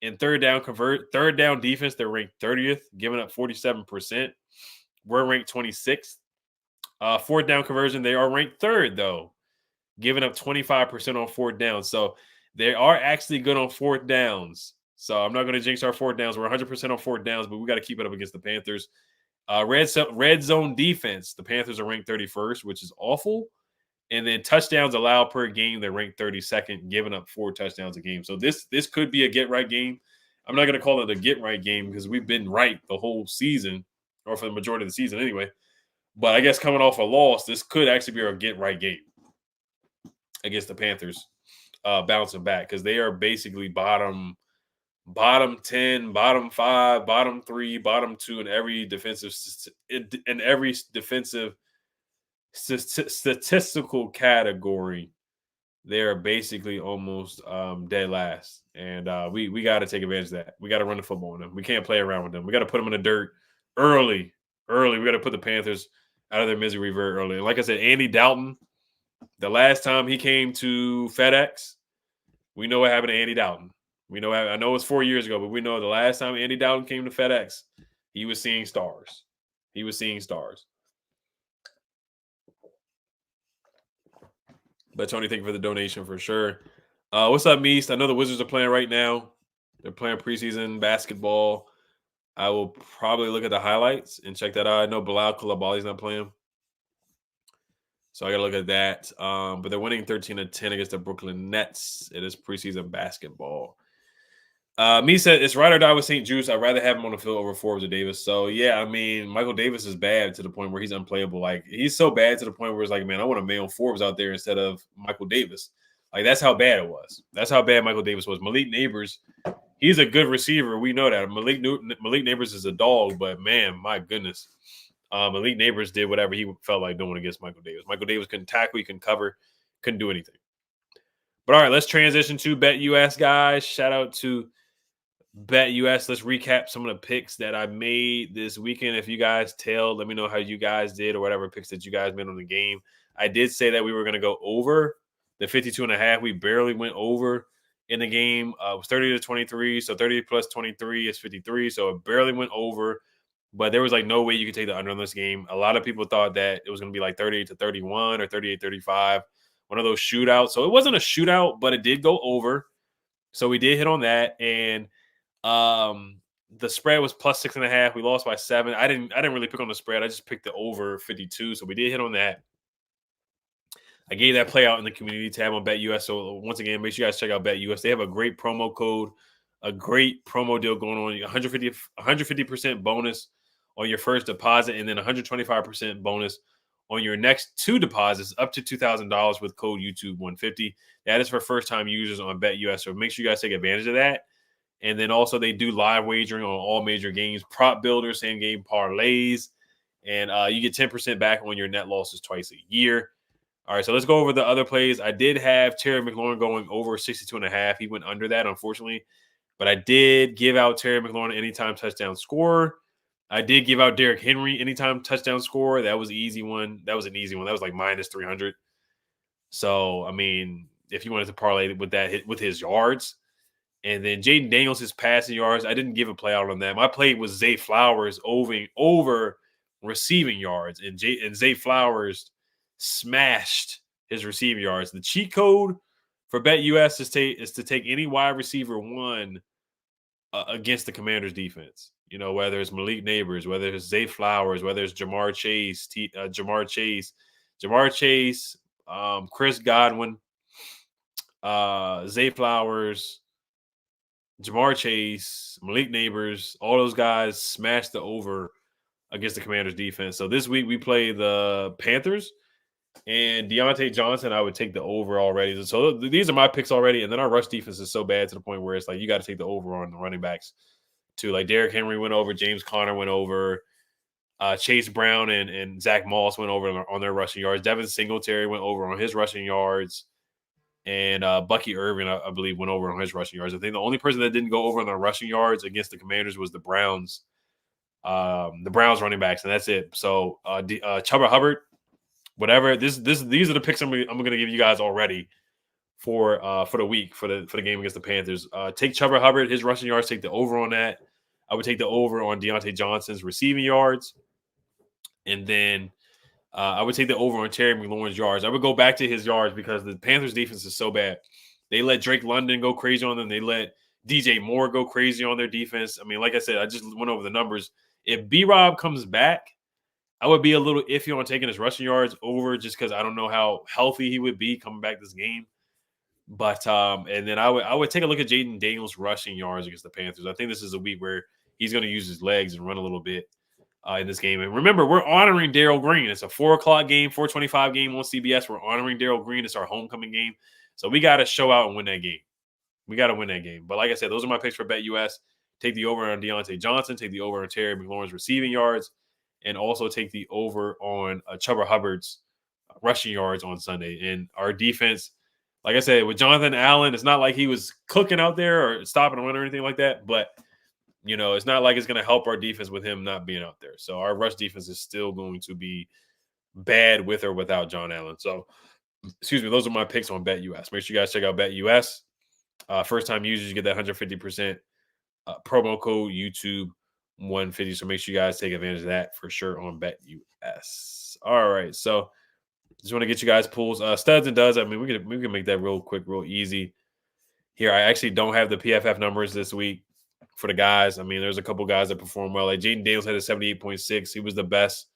In third down defense, they're ranked 30th, giving up 47%. We're ranked 26th. Fourth down conversion, they are ranked third, though, giving up 25% on fourth down. So they are actually good on fourth downs. So I'm not going to jinx our fourth downs. We're 100% on fourth downs, but we got to keep it up against the Panthers. Red zone defense, the Panthers are ranked 31st, which is awful. And then touchdowns allowed per game, they're ranked 32nd, giving up 4 touchdowns a game. So this could be a get-right game. I'm not going to call it a get-right game because we've been right the whole season, or for the majority of the season anyway. But I guess coming off a loss, this could actually be a get-right game against the Panthers, bouncing back, because they are basically bottom 10, bottom 5, bottom 3, bottom 2 in every defensive statistical category. They're basically almost dead last, and we got to take advantage of that. We got to run the football on them. We can't play around with them. We got to put them in the dirt early. We got to put the Panthers out of their misery very early. And like I said, Andy Dalton, The last time he came to FedEx, we know what happened to Andy Dalton. We know. I know it's 4 years ago, but we know the last time Andy Dalton came to FedEx, he was seeing stars. He was seeing stars. But Tony, thank you for the donation for sure. What's up, Meest? I know the Wizards are playing right now. They're playing preseason basketball. I will probably look at the highlights and check that out. I know Bilal Coulibaly's not playing, so I got to look at that. But they're winning 13-10 against the Brooklyn Nets. It is preseason basketball. Me said it's ride or die with St. Juice. I'd rather have him on the field over Forbes or Davis. So yeah, I mean, Michael Davis is bad to the point where he's unplayable. Like he's so bad to the point where it's like, man, I want to mail Forbes out there instead of Michael Davis. Like that's how bad it was. That's how bad Michael Davis was. Malik Neighbors, he's a good receiver. We know that. Malik Neighbors is a dog, but man, my goodness, Malik Neighbors did whatever he felt like doing against Michael Davis. Michael Davis couldn't tackle, he couldn't cover, couldn't do anything. But all right, let's transition to BetUS, guys. Shout out to BetUS. Let's recap some of the picks that I made this weekend. If you guys tailed, let me know how you guys did or whatever picks that you guys made on the game. I did say that we were going to go over the 52.5. We barely went over in the game. It was 30-23. So 30 plus 23 is 53. So it barely went over. But there was like no way you could take the under on this game. A lot of people thought that it was going to be like 38-31 or 38-35. One of those shootouts. So it wasn't a shootout, but it did go over. So we did hit on that. And the spread was plus 6.5. We lost by 7. I didn't really pick on the spread. I just picked the over 52. So we did hit on that. I gave that play out in the community tab on BetUS. So once again, make sure you guys check out BetUS. They have a great promo code, a great promo deal going on. 150% bonus on your first deposit, and then 125% bonus on your next 2 deposits up to $2,000 with code YouTube150. That is for first-time users on BetUS. So make sure you guys take advantage of that. And then also they do live wagering on all major games, prop builders, same game parlays, and you get 10% back on your net losses twice a year. All right, so let's go over the other plays. I did have Terry McLaurin going over 62.5. He went under that, unfortunately. But I did give out Terry McLaurin anytime touchdown scorer. I did give out Derrick Henry anytime touchdown scorer. That was an easy one. That was like minus 300. So, I mean, if you wanted to parlay with that hit with his yards. And then Jaden Daniels, his passing yards, I didn't give a play out on that. My play was Zay Flowers over receiving yards. And Zay Flowers smashed his receiving yards. The cheat code for BetUS is to take any wide receiver one against the Commanders defense. You know, whether it's Malik Neighbors, whether it's Zay Flowers, whether it's Jamar Chase, Chris Godwin, Zay Flowers, Jamar Chase, Malik Neighbors, all those guys smashed the over against the Commanders defense. So this week we play the Panthers and Johnathan. I would take the over already. So these are my picks already. And then our rush defense is so bad to the point where it's like you got to take the over on the running backs too. Like Derrick Henry went over, James Conner went over, Chase Brown and Zach Moss went over on their rushing yards. Devin Singletary went over on his rushing yards. And Bucky Irvin, I believe, went over on his rushing yards. I think the only person that didn't go over on their rushing yards against the Commanders was the Browns running backs, and that's it. So Chuba Hubbard, whatever. These are the picks I'm going to give you guys already for the week for the game against the Panthers. Take Chuba Hubbard, his rushing yards. Take the over on that. I would take the over on Deontay Johnson's receiving yards, and then I would take the over on Terry McLaurin's yards. I would go back to his yards because the Panthers defense is so bad. They let Drake London go crazy on them. They let DJ Moore go crazy on their defense. I mean, like I said, I just went over the numbers. If B-Rob comes back, I would be a little iffy on taking his rushing yards over just because I don't know how healthy he would be coming back this game. But and then I would take a look at Jaden Daniels' rushing yards against the Panthers. I think this is a week where he's going to use his legs and run a little bit in this game. And remember, we're honoring Darrell Green. It's a 4:00 game, 4:25 game on CBS. We're honoring Darrell Green. It's our homecoming game. So we got to show out and win that game. We got to win that game. But like I said, those are my picks for BetUS. Take the over on Deontay Johnson. Take the over on Terry McLaurin's receiving yards. And also take the over on Chuba Hubbard's rushing yards on Sunday. And our defense, like I said, with Johnathan Allen, it's not like he was cooking out there or stopping a run or anything like that. But you know, it's not like it's going to help our defense with him not being out there. So our rush defense is still going to be bad with or without John Allen. So Excuse me. Those are my picks on BetUS. Make sure you guys check out BetUS. First time users, you get that 150% promo code YouTube 150. So make sure you guys take advantage of that for sure on BetUS. All right. So just want to get you guys pools. Studs and duds. I mean, we can make that real quick, real easy. Here, I actually don't have the PFF numbers this week for the guys. I mean, there's a couple guys that perform well. Like Jaden Daniels had a 78.6. He was the best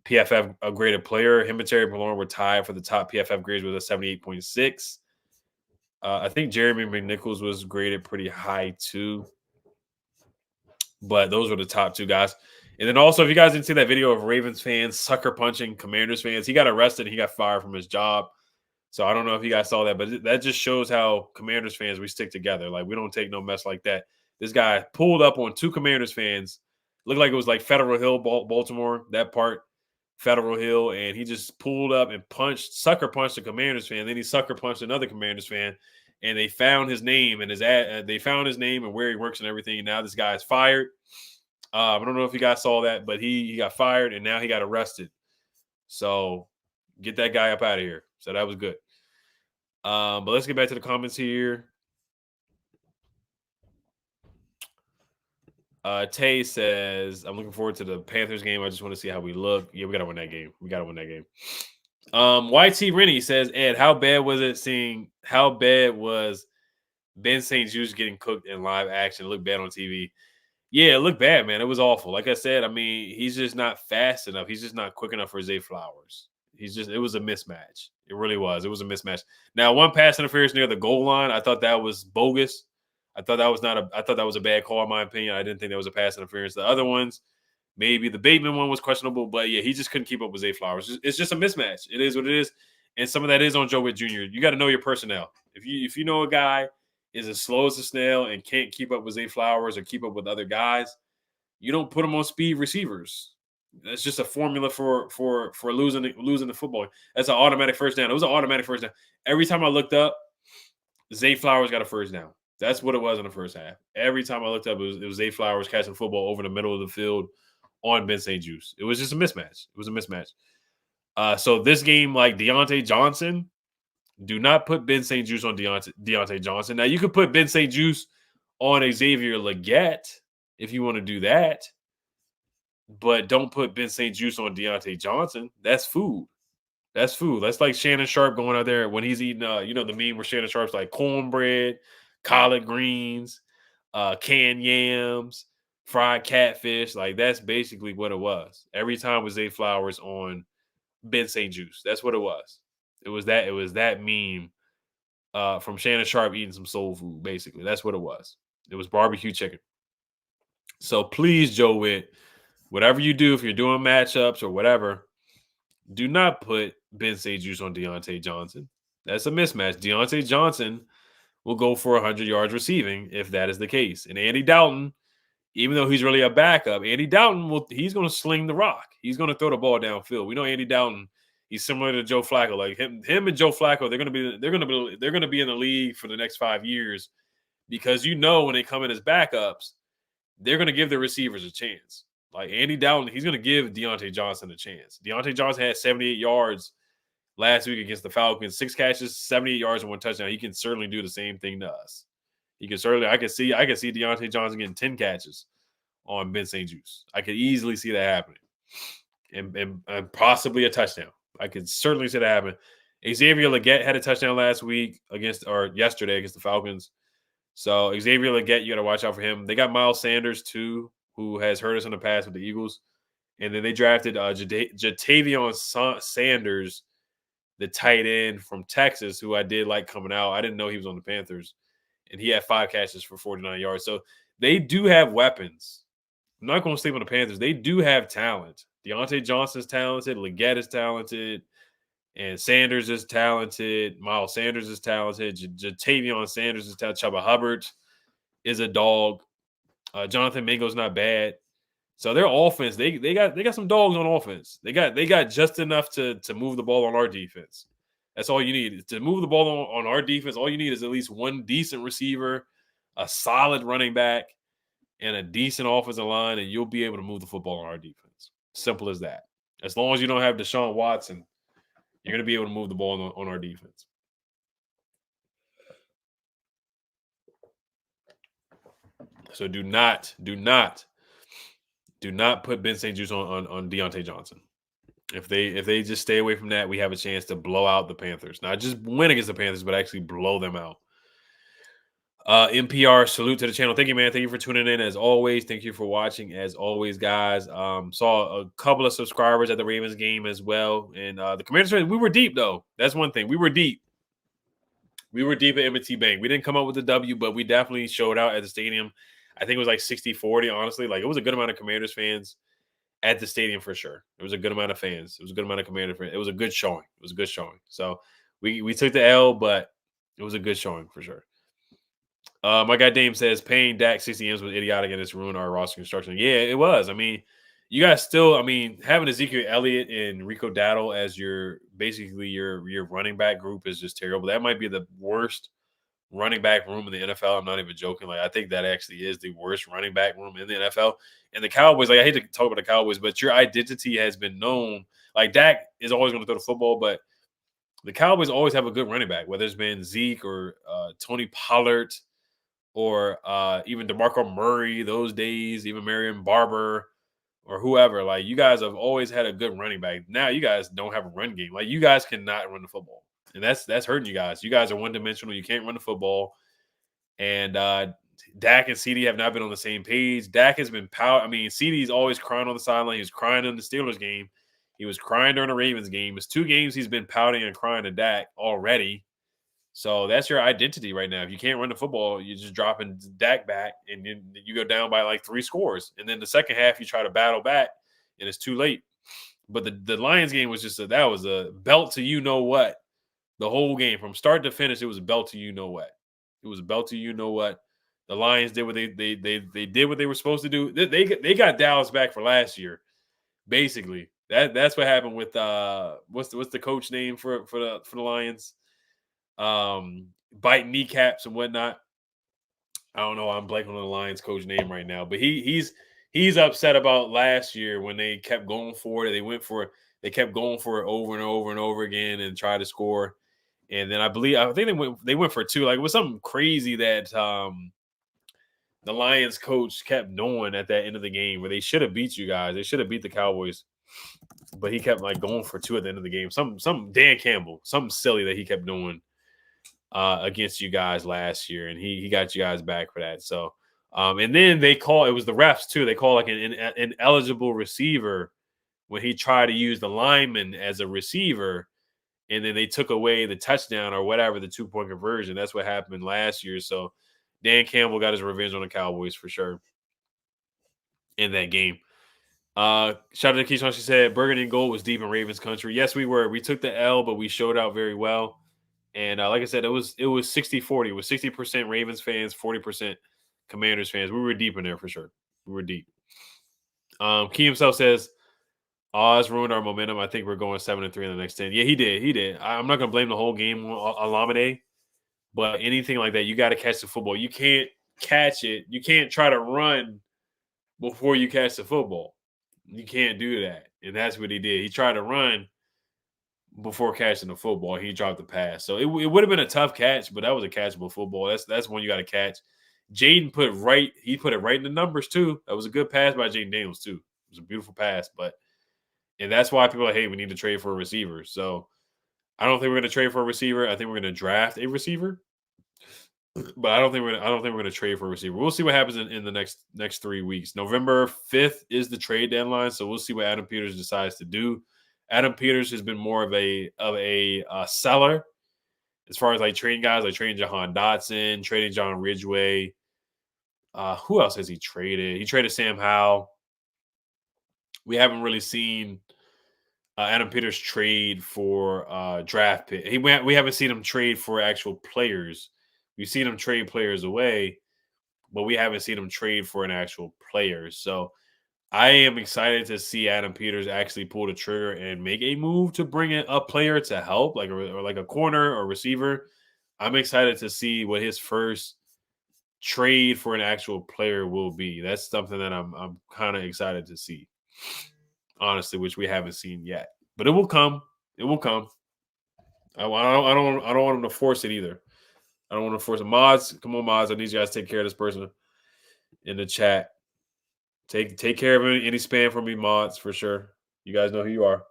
PFF graded player. Him and Terry Malone were tied for the top PFF grades with a 78.6. I think Jeremy McNichols was graded pretty high too. But those were the top two guys. And then also, if you guys didn't see that video of Ravens fans sucker punching Commanders fans, he got arrested and he got fired from his job. So I don't know if you guys saw that, but that just shows how Commanders fans, we stick together. Like, we don't take no mess like that. This guy pulled up on two Commanders fans. Looked like it was like Federal Hill, Baltimore, that part, Federal Hill. And he just pulled up and sucker punched a Commanders fan. Then he sucker punched another Commanders fan. And they found his name and they found his name and where he works and everything. And now this guy is fired. I don't know if you guys saw that, but he got fired and now he got arrested. So get that guy up out of here. So that was good. But let's get back to the comments here. Tay says, I'm looking forward to the Panthers game. I just want to see how we look. Yeah, we got to win that game. YT Rennie says, Ed, how bad was Ben St. Juste getting cooked in live action? It looked bad on TV. Yeah, it looked bad, man. It was awful. Like I said, I mean, he's just not fast enough. He's just not quick enough for Zay Flowers. It was a mismatch. It really was. It was a mismatch. Now, one pass interference near the goal line, I thought that was bogus. I thought that was a bad call, in my opinion. I didn't think that was a pass interference. The other ones, maybe the Bateman one was questionable, but yeah, he just couldn't keep up with Zay Flowers. It's just a mismatch. It is what it is. And some of that is on Joe Witt Jr. You got to know your personnel. If you know a guy is as slow as a snail and can't keep up with Zay Flowers or keep up with other guys, you don't put them on speed receivers. That's just a formula for losing the football. That's an automatic first down. It was an automatic first down. Every time I looked up, Zay Flowers got a first down. That's what it was in the first half. Every time I looked up, it was Zay Flowers catching football over the middle of the field on Ben St. Juste. It was just a mismatch. It was a mismatch. So this game, like Deontay Johnson, do not put Ben St. Juste on Deontay Johnson. Now, you could put Ben St. Juste on Xavier Legette if you want to do that, but don't put Ben St. Juste on Deontay Johnson. That's food. That's food. That's like Shannon Sharp going out there when he's eating, the meme where Shannon Sharp's like cornbread, collard greens, canned yams, fried catfish. Like, that's basically what it was. Every time was Zay Flowers on Ben St. Juste. That's what it was. It was that meme from Shannon Sharp eating some soul food, basically. That's what it was. It was barbecue chicken. So please, Joe Witt, whatever you do, if you're doing matchups or whatever, do not put Ben St. Juste on Deontay Johnson. That's a mismatch. Deontay Johnson will go for 100 yards receiving if that is the case. And Andy Dalton, even though he's really a backup, Andy Dalton he's going to sling the rock. He's going to throw the ball downfield. We know Andy Dalton. He's similar to Joe Flacco. Like him and Joe Flacco, they're going to be in the league for the next 5 years, because when they come in as backups, they're going to give their receivers a chance. Like Andy Dalton, he's going to give Deontay Johnson a chance. Deontay Johnson had 78 yards last week against the Falcons, 6 catches, 78 yards and 1 touchdown. He can certainly do the same thing to us. I can see Deontay Johnson getting 10 catches on Ben St. Juste. I could easily see that happening, and possibly a touchdown. I could certainly see that happen. Xavier Legette had a touchdown yesterday against the Falcons. So Xavier Legette, you got to watch out for him. They got Miles Sanders too, who has hurt us in the past with the Eagles. And then they drafted Jatavion Sanders, the tight end from Texas, who I did like coming out. I didn't know he was on the Panthers. And he had 5 catches for 49 yards. So they do have weapons. I'm not going to sleep on the Panthers. They do have talent. Deontay Johnson's talented. Legette is talented. And Sanders is talented. Miles Sanders is talented. Jatavion Sanders is talented. Chuba Hubbard is a dog. Johnathan Mingo's not bad. So their offense, they got some dogs on offense. They got just enough to move the ball on our defense. That's all you need. To move the ball on our defense, all you need is at least one decent receiver, a solid running back, and a decent offensive line, and you'll be able to move the football on our defense. Simple as that. As long as you don't have Deshaun Watson, You're going to be able to move the ball on our defense. So do not put Ben St. Juste on Deontay Johnson. If they just stay away from that, we have a chance to blow out the Panthers. Not just win against the Panthers, but actually blow them out. NPR, salute to the channel. Thank you, man. Thank you for tuning in as always. Thank you for watching as always, guys. Saw a couple of subscribers at the Ravens game as well. And the Commanders, we were deep, though. That's one thing. We were deep. We were deep at M&T Bank. We didn't come up with the W, but we definitely showed out at the stadium. I think it was like 60-40, honestly. Like, it was a good amount of Commanders fans at the stadium for sure. It was a good amount of fans. It was a good amount of Commander fans. It was a good showing. It was a good showing. So we took the L, but it was a good showing for sure. My guy Dame says paying Dak 60 M's was idiotic and it's ruined our roster construction. Yeah, it was. I mean, you guys still, having Ezekiel Elliott and Rico Dowdle as your running back group is just terrible. That might be the worst running back room in the NFL. I'm not even joking. Like, I think that actually is the worst running back room in the NFL. And the Cowboys, like, I hate to talk about the Cowboys, but your identity has been known. Like, Dak is always going to throw the football, but the Cowboys always have a good running back, whether it's been Zeke or Tony Pollard or even DeMarco Murray those days, even Marion Barber or whoever. Like, you guys have always had a good running back. Now you guys don't have a run game. Like, you guys cannot run the football. And that's hurting you guys. You guys are one-dimensional. You can't run the football. And Dak and CD have not been on the same page. Dak has been CD's always crying on the sideline. He was crying in the Steelers game. He was crying during the Ravens game. It's 2 games he's been pouting and crying to Dak already. So that's your identity right now. If you can't run the football, you're just dropping Dak back, and then you go down by like 3 scores. And then the second half, you try to battle back, and it's too late. But the Lions game was that was a belt to you know what. The whole game from start to finish, it was a belt to you know what. It was a belt to you know what. The Lions did what they did what they were supposed to do. They got Dallas back for last year, basically. That's what happened with what's the coach name for the Lions? Biting kneecaps and whatnot. I don't know. I'm blanking on the Lions coach name right now, but he's upset about last year when they kept going for it. They kept going for it over and over and over again and tried to score. And then I think they went for 2. Like, it was something crazy that the Lions coach kept doing at that end of the game where they should have beat you guys. They should have beat the Cowboys, but he kept like going for 2 at the end of the game. Some Dan Campbell, something silly that he kept doing against you guys last year, and he got you guys back for that. So, and then it was the refs too. They call like an ineligible receiver when he tried to use the lineman as a receiver. And then they took away the touchdown or whatever, the 2-point conversion. That's what happened last year. So Dan Campbell got his revenge on the Cowboys for sure in that game. Shout out to Keyshawn. She said Burgundy and Gold was deep in Ravens country. Yes, we were. We took the L, but we showed out very well. And like I said, it was 60-40. It was 60% Ravens fans, 40% Commanders fans. We were deep in there for sure. We were deep. Key himself says, Oz ruined our momentum. I think we're going 7-3 in the next 10. Yeah, he did. I'm not going to blame the whole game on Alameda, but anything like that, you got to catch the football. You can't catch it. You can't try to run before you catch the football. You can't do that. And that's what he did. He tried to run before catching the football. He dropped the pass. So it would have been a tough catch, but that was a catchable football. That's one you got to catch. Jaden put it right in the numbers too. That was a good pass by Jaden Daniels too. It was a beautiful pass, and that's why people are like, hey, we need to trade for a receiver. So I don't think we're going to trade for a receiver. I think we're going to draft a receiver, but I don't think we're going to trade for a receiver. We'll see what happens in the next 3 weeks. November 5th is the trade deadline, so we'll see what Adam Peters decides to do. Adam Peters has been more of a seller as far as like trading guys, like trading Jahan Dotson, trading John Ridgeway. Who else has he traded? He traded Sam Howell. We haven't really seen Adam Peters trade for draft pick. We haven't seen him trade for actual players. We've seen him trade players away, but we haven't seen him trade for an actual player. So I am excited to see Adam Peters actually pull the trigger and make a move to bring in a player to help, like a corner or receiver. I'm excited to see what his first trade for an actual player will be. That's something that I'm kind of excited to see, honestly, which we haven't seen yet. But it will come. It will come. I don't want him to force it either. I don't want to force it. Mods, come on, mods. I need you guys to take care of this person in the chat. Take care of any spam from me, mods, for sure. You guys know who you are.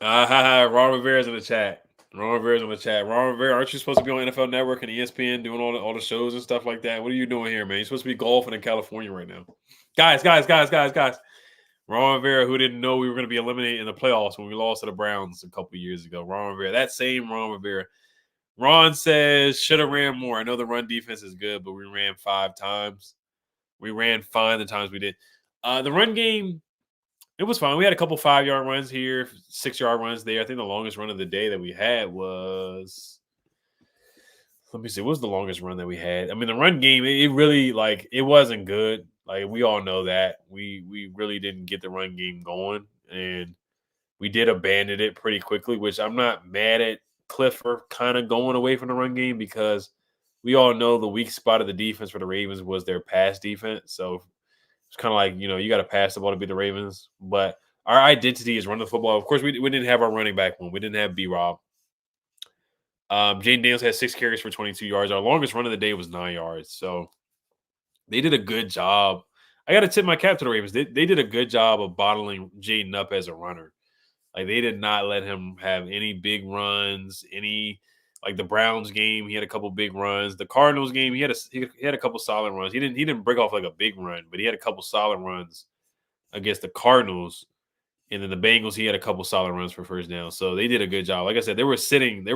Ron Rivera's in the chat. Ron Rivera's in the chat. Ron Rivera, aren't you supposed to be on NFL Network and ESPN doing all the shows and stuff like that? What are you doing here, man? You're supposed to be golfing in California right now. Guys. Ron Rivera, who didn't know we were going to be eliminated in the playoffs when we lost to the Browns a couple years ago. Ron Rivera, that same Ron Rivera. Ron says, should have ran more. I know the run defense is good, but we ran 5 times. We ran fine the times we did. The run game, it was fine. We had a couple 5-yard runs here, 6-yard runs there. I think the longest run of the day that we had was, let me see, what was the longest run that we had? I mean, the run game, it really, like, it wasn't good. Like, we all know that. We really didn't get the run game going, and we did abandon it pretty quickly, which I'm not mad at Cliff for kind of going away from the run game, because we all know the weak spot of the defense for the Ravens was their pass defense. So it's kind of like, you got to pass the ball to beat the Ravens. But our identity is run the football. Of course, we didn't have our running back one. We didn't have B-Rob. Jaden Daniels had 6 carries for 22 yards. Our longest run of the day was 9 yards. So they did a good job. I got to tip my cap to the Ravens. They did a good job of bottling Jaden up as a runner. Like, they did not let him have any big runs, like the Browns game, he had a couple big runs. The Cardinals game, he had a couple solid runs. He didn't break off like a big run, but he had a couple solid runs against the Cardinals. And then the Bengals, he had a couple solid runs for first down. So they did a good job. Like I said, they were sitting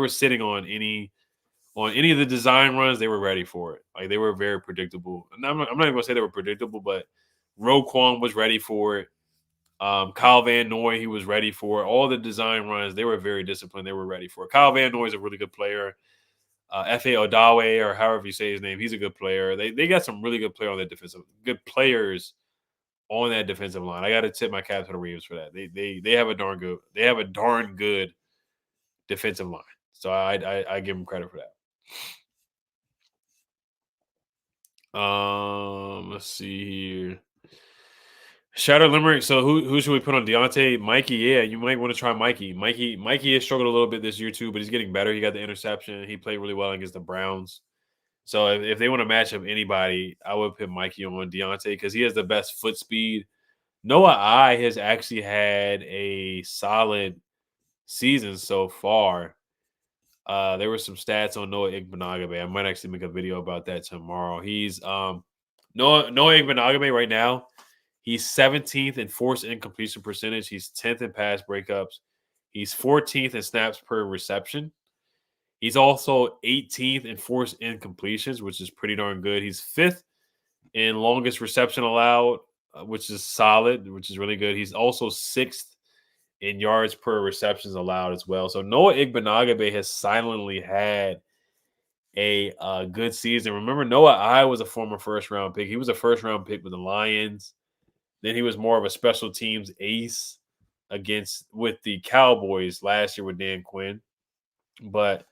on any of the design runs. They were ready for it. Like, they were very predictable. And I'm not even gonna say they were predictable, but Roquan was ready for it. Kyle Van Noy, he was ready for it. All the design runs, they were very disciplined. They were ready for it. Kyle Van Noy is a really good player. F.A. Odawe, or however you say his name, he's a good player. They got some really good players on that defensive line. I got to tip my cap to the Ravens for that. They have a darn good defensive line. So I give them credit for that. Let's see here. Shout out Limerick. So who should we put on? Deontay, Mikey? Yeah, you might want to try Mikey. Mikey has struggled a little bit this year too, but he's getting better. He got the interception. He played really well against the Browns. So if they want to match up anybody, I would put Mikey on Deontay, because he has the best foot speed. Noah I has actually had a solid season so far. There were some stats on Noah Igbenogany. I might actually make a video about that tomorrow. He's Noah Igbenogany right now. He's 17th in forced incompletion percentage. He's 10th in pass breakups. He's 14th in snaps per reception. He's also 18th in forced incompletions, which is pretty darn good. He's 5th in longest reception allowed, which is solid, which is really good. He's also 6th in yards per receptions allowed as well. So Noah Igbenogany has silently had a good season. Remember, Noah I was a former first-round pick. He was a first-round pick with the Lions. Then he was more of a special teams ace with the Cowboys last year with Dan Quinn. But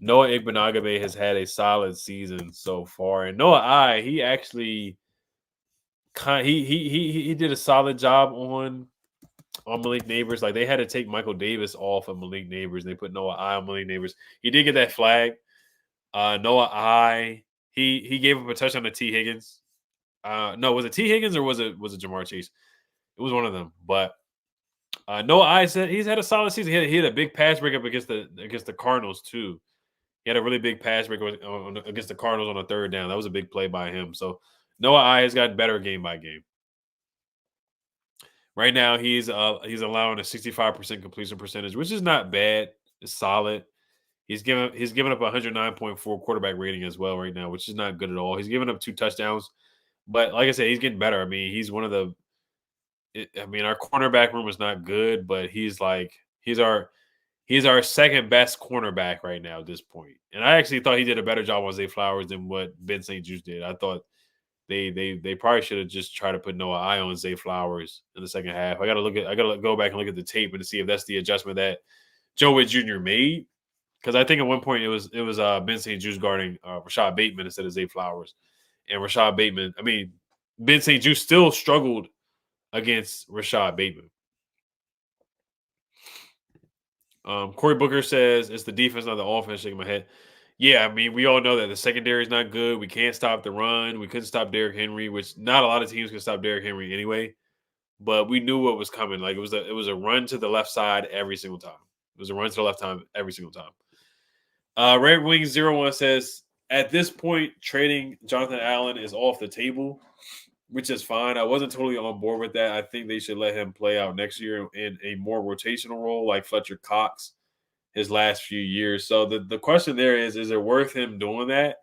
Noah Igbenogany has had a solid season so far. And Noah I, he actually he did a solid job on Malik Neighbors. Like, they had to take Michael Davis off of Malik Neighbors, and they put Noah I on Malik Neighbors. He did get that flag. Noah I, he gave up a touchdown to T. Higgins. No, was it T. Higgins or was it Jamar Chase? It was one of them. But Noah I said he's had a solid season. He had a big pass breakup against the Cardinals too. He had a really big pass breakup against the Cardinals on a third down. That was a big play by him. So Noah I has gotten better game by game. Right now, he's allowing a 65% completion percentage, which is not bad. It's solid. He's given up 109.4 quarterback rating as well right now, which is not good at all. He's given up 2 touchdowns, but like I said, he's getting better. I mean, he's one of the. Our cornerback room is not good, but he's our second best cornerback right now at this point. And I actually thought he did a better job on Zay Flowers than what Ben St. Juste did. I thought they probably should have just tried to put Noah I on Zay Flowers in the second half. I gotta go back and look at the tape and see if that's the adjustment that Joe Witt Jr. made. Because I think at one point it was Ben St. Juste guarding Rashad Bateman instead of Zay Flowers. And Ben St. Juste still struggled against Rashad Bateman. Corey Booker says it's the defense, not the offense. Shaking my head. Yeah, I mean, we all know that the secondary is not good. We can't stop the run. We couldn't stop Derrick Henry, which not a lot of teams can stop Derrick Henry anyway. But we knew what was coming. Like it was a run to the left side every single time. It was a run to the left time every single time. Red Wing 01 says at this point trading Johnathan Allen is off the table, which is fine. I wasn't totally on board with that. I think they should let him play out next year in a more rotational role like Fletcher Cox his last few years. So the question there is it worth him doing that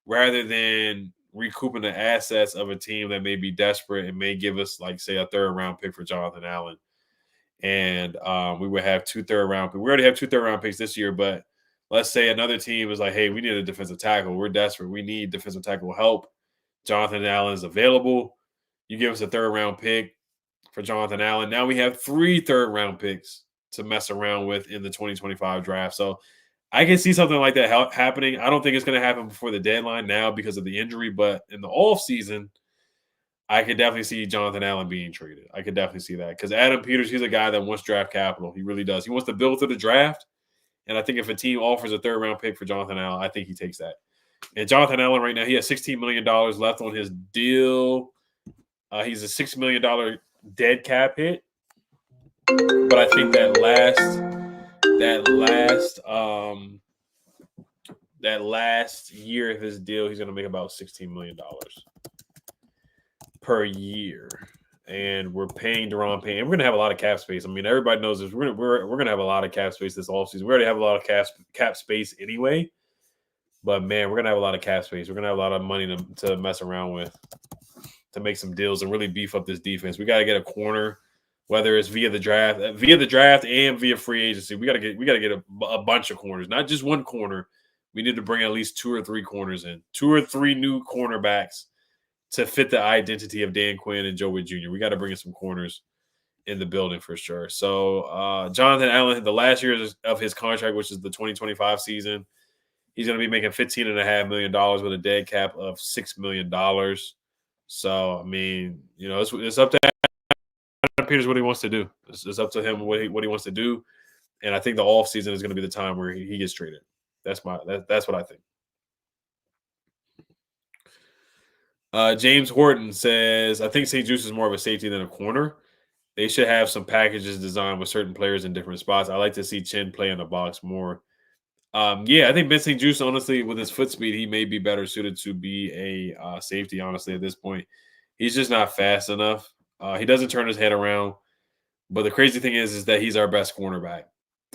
rather than recouping the assets of a team that may be desperate and may give us, like, say, a third round pick for Johnathan Allen? And we would have 2 third-round picks. We already have 2 third-round picks this year, but let's say another team is like, hey, we need a defensive tackle. We're desperate. We need defensive tackle help. Johnathan Allen is available. You give us a third-round pick for Johnathan Allen. Now we have 3 third-round picks to mess around with in the 2025 draft. So I can see something like that happening. I don't think it's going to happen before the deadline now because of the injury, but in the offseason, I could definitely see Johnathan Allen being traded. I could definitely see that because Adam Peters, he's a guy that wants draft capital. He really does. He wants to build through the draft. And I think if a team offers a third-round pick for Johnathan Allen, I think he takes that. And Johnathan Allen right now, he has $16 million left on his deal. He's a $6 million dead cap hit. But I think that last year of his deal, he's going to make about $16 million per year. And we're paying Deron Payne. And we're going to have a lot of cap space. I mean, everybody knows this. We're going to have a lot of cap space this offseason. We already have a lot of cap space anyway. But, man, we're going to have a lot of cap space. We're going to have a lot of money to mess around with, to make some deals and really beef up this defense. We got to get a corner, whether it's via the draft and via free agency. We got to get a bunch of corners, not just one corner. We need to bring at least 2 or 3 corners in, 2 or 3 new cornerbacks to fit the identity of Dan Quinn and Joe Witt Jr. We got to bring in some corners in the building for sure. So Johnathan Allen, the last year of his contract, which is the 2025 season, he's going to be making $15.5 million with a dead cap of $6 million. So, I mean, you know, it's up to Adam Peters what he wants to do. It's up to him what he wants to do. And I think the offseason is going to be the time where he gets traded. That's what I think. James Horton says, I think St. Juice is more of a safety than a corner. They should have some packages designed with certain players in different spots. I like to see Chin play in the box more. Yeah, I think Ben St. Juice, honestly, with his foot speed, he may be better suited to be a safety, honestly, at this point. He's just not fast enough. He doesn't turn his head around. But the crazy thing is that he's our best cornerback.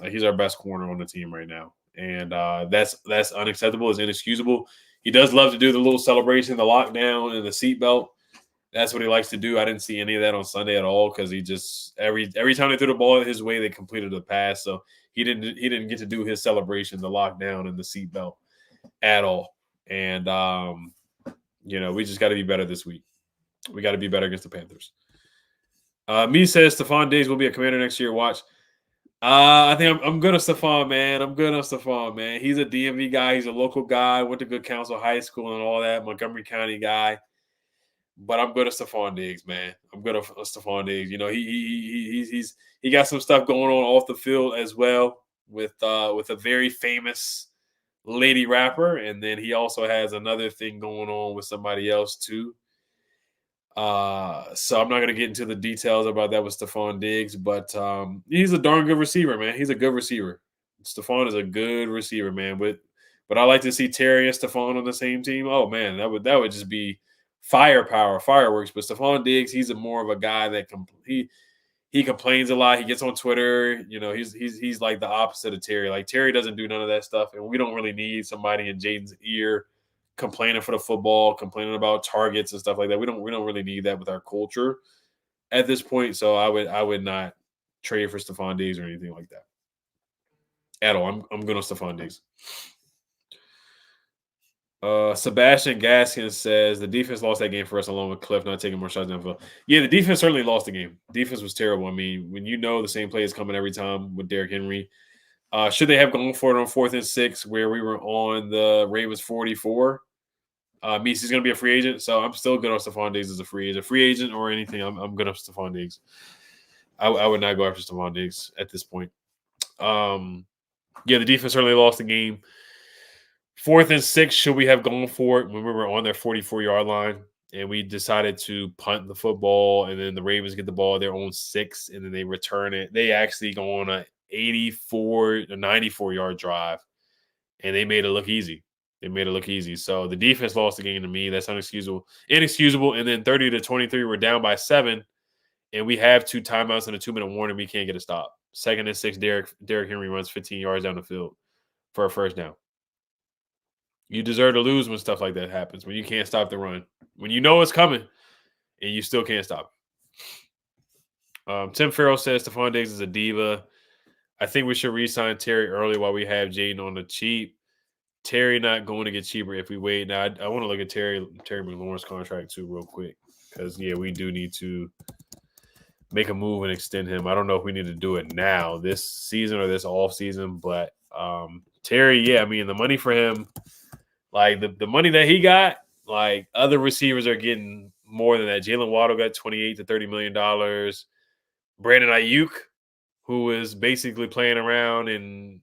He's our best corner on the team right now. And that's unacceptable. It's inexcusable. He does love to do the little celebration, the lockdown, and the seatbelt. That's what he likes to do. I didn't see any of that on Sunday at all because he just every time they threw the ball his way, they completed the pass. So he didn't get to do his celebration, the lockdown, and the seatbelt at all. And you know, we just got to be better this week. We got to be better against the Panthers. Me says Stephon Diggs will be a Commander next year. Watch. I think I'm good on Stephon, man. I'm good on Stephon, man. He's a DMV guy. He's a local guy. Went to Good Counsel High School and all that. Montgomery County guy. But I'm good at Stephon Diggs, man. I'm good at Stephon Diggs. You know, he got some stuff going on off the field as well with a very famous lady rapper, and then he also has another thing going on with somebody else too. So I'm not going to get into the details about that with Stephon Diggs, but he's a darn good receiver, man. He's a good receiver. Stephon is a good receiver, man. But I like to see Terry and Stephon on the same team. Oh man, that would just be firepower, fireworks. But Stephon Diggs, he's more of a guy that he complains a lot. He gets on Twitter. You know, he's like the opposite of Terry. Like Terry doesn't do none of that stuff, and we don't really need somebody in Jaden's ear complaining for the football, complaining about targets and stuff like that. We don't really need that with our culture at this point. So I would not trade for Stephon Diggs or anything like that at all. I'm good on Stephon Diggs. Sebastian Gaskins says the defense lost that game for us along with Cliff not taking more shots downfield. Yeah, the defense certainly lost the game. Defense was terrible. I mean, when you know the same play is coming every time with Derrick Henry, should they have gone for it on 4th and 6 where we were on the Ravens 44? Meese's going to be a free agent, so I'm still good on Stephon Diggs as a free agent or anything. I'm good on Stephon Diggs. I would not go after Stephon Diggs at this point. Yeah, the defense certainly lost the game. 4th and 6, should we have gone for it when we were on their 44-yard line? And we decided to punt the football, and then the Ravens get the ball their own 6, and then they return it. They actually go on a 94-yard drive, and they made it look easy. So the defense lost the game to me. That's inexcusable. And then 30-23, we're down by 7, and we have 2 timeouts and a 2-minute warning. We can't get a stop. 2nd and 6, Derrick Henry runs 15 yards down the field for a first down. You deserve to lose when stuff like that happens, when you can't stop the run, when you know it's coming and you still can't stop it. Tim Farrell says Stephon Diggs is a diva. I think we should re-sign Terry early while we have Jaden on the cheap. Terry not going to get cheaper if we wait. Now, I want to look at Terry McLaurin's contract too real quick because, yeah, we do need to make a move and extend him. I don't know if we need to do it now, this season or this off season, but Terry, yeah, I mean, the money for him, like the money that he got, like other receivers are getting more than that. Jalen Waddle got $28 to $30 million. Brandon Ayuk, who is basically playing around and,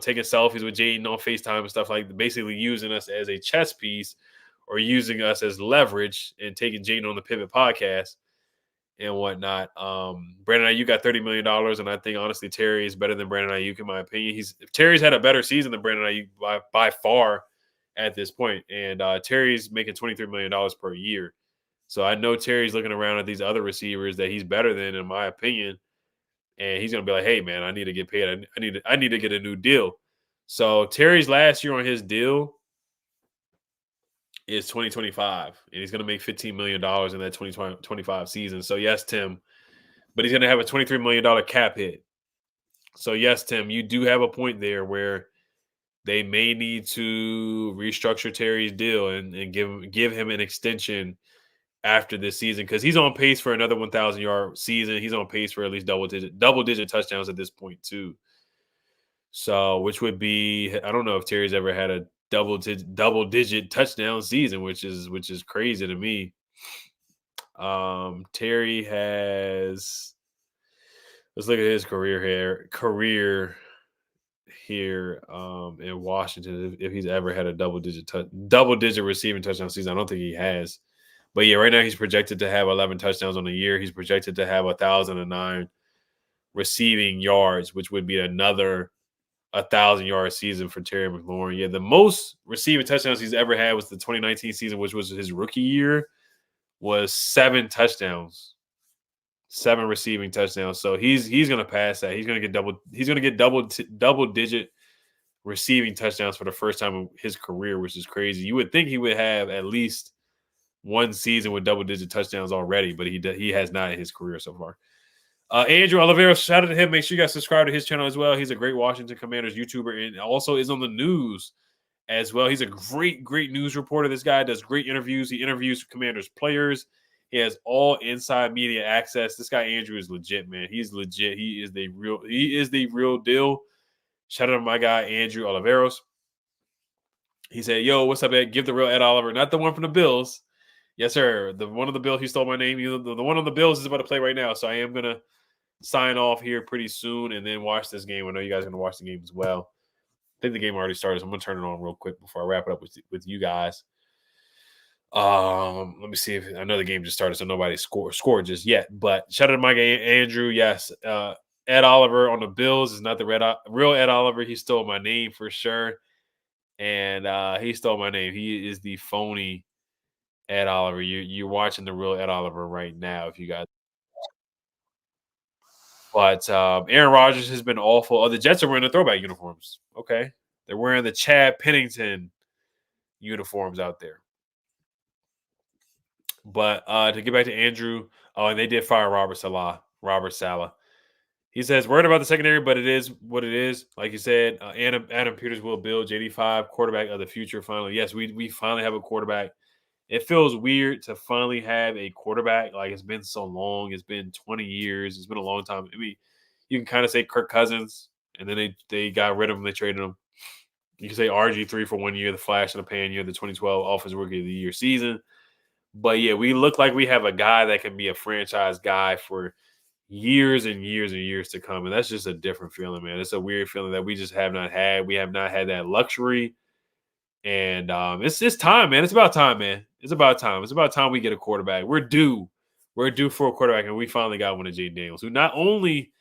taking selfies with Jaden on FaceTime and stuff, like basically using us as a chess piece or using us as leverage and taking Jaden on the Pivot podcast and whatnot. Brandon Ayuk got $30 million, and I think honestly Terry is better than Brandon Ayuk in my opinion. Terry's had a better season than Brandon Ayuk by far at this point, and Terry's making $23 million per year. So I know Terry's looking around at these other receivers that he's better than, in my opinion, and he's gonna be like, "Hey, man, I need to get paid. I need to get a new deal." So Terry's last year on his deal is 2025, and he's gonna make $15 million in that 2025 season. So yes, Tim, but he's gonna have a $23 million cap hit. So yes, Tim, you do have a point there where they may need to restructure Terry's deal and give him an extension after this season because he's on pace for another 1,000-yard season. He's on pace for at least double digit touchdowns at this point too. So, which would be, I don't know if Terry's ever had a double digit touchdown season, which is crazy to me. Terry has, let's look at his career here in Washington, if he's ever had a double digit receiving touchdown season. I don't think he has. But yeah, right now he's projected to have 11 touchdowns on the year. He's projected to have 1,009 receiving yards, which would be another 1,000-yard season for Terry McLaurin. Yeah, the most receiving touchdowns he's ever had was the 2019 season, which was his rookie year, was 7 touchdowns, 7 receiving touchdowns. So he's going to pass that. He's going to get double digit receiving touchdowns for the first time in his career, which is crazy. You would think he would have at least one season with double-digit touchdowns already, but he has not in his career so far. Andrew Oliveira, shout out to him. Make sure you guys subscribe to his channel as well. He's a great Washington Commanders YouTuber and also is on the news as well. He's a great news reporter. This guy does great interviews. He interviews Commanders players. He has all inside media access. This guy Andrew is legit, man. He's legit. He is the real deal. Shout out to my guy Andrew Oliveros. He said, "Yo, what's up, Ed? Give the real Ed Oliver, not the one from the Bills." Yes, sir. The one on the Bills, he stole my name. The one on the Bills is about to play right now. So I am going to sign off here pretty soon and then watch this game. I know you guys are going to watch the game as well. I think the game already started, so I'm going to turn it on real quick before I wrap it up with you guys. Let me see if I know the game just started, so nobody scored just yet. But shout out to my guy Andrew. Yes, Ed Oliver on the Bills is not the real Ed Oliver. He stole my name for sure. And he stole my name. He is the phony Ed Oliver. You're watching the real Ed Oliver right now, if you guys. But Aaron Rodgers has been awful. Oh, the Jets are wearing the throwback uniforms. Okay, they're wearing the Chad Pennington uniforms out there. But to get back to Andrew, and they did fire Robert Saleh. He says, worried about the secondary, but it is what it is. Like you said, Adam Peters will build JD5, quarterback of the future. Finally, yes, we finally have a quarterback. It feels weird to finally have a quarterback. Like, it's been so long. It's been 20 years. It's been a long time. I mean, you can kind of say Kirk Cousins, and then they got rid of him. They traded him. You can say RG3 for 1 year, the flash in the pan year, the 2012 Offensive Rookie of the Year season. But, yeah, we look like we have a guy that can be a franchise guy for years and years and years to come. And that's just a different feeling, man. It's a weird feeling that we just have not had. We have not had that luxury. And it's time, man. It's about time, man. It's about time. It's about time we get a quarterback. We're due. We're due for a quarterback, and we finally got one of Jay Daniels, who not only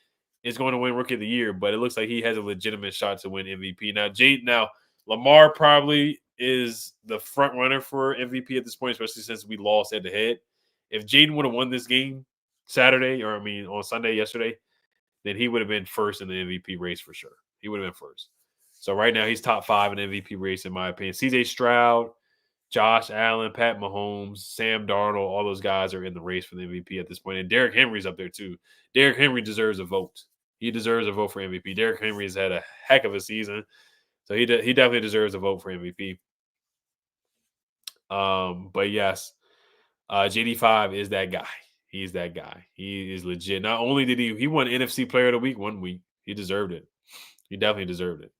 is going to win Rookie of the Year, but it looks like he has a legitimate shot to win MVP. Now Lamar probably is the front runner for MVP at this point, especially since we lost head to head. If Jaden would have won this game Saturday, or I mean on Sunday yesterday, then he would have been first in the MVP race for sure. He would have been first. So right now he's top 5 in the MVP race in my opinion. CJ Stroud, Josh Allen, Pat Mahomes, Sam Darnold, all those guys are in the race for the MVP at this point. And Derrick Henry's up there too. Derrick Henry deserves a vote. He deserves a vote for MVP. Derrick Henry has had a heck of a season. So he definitely deserves a vote for MVP. But yes, JD5 is that guy. He's that guy. He is legit. Not only did he won NFC Player of the Week 1 week, he deserved it. He definitely deserved it.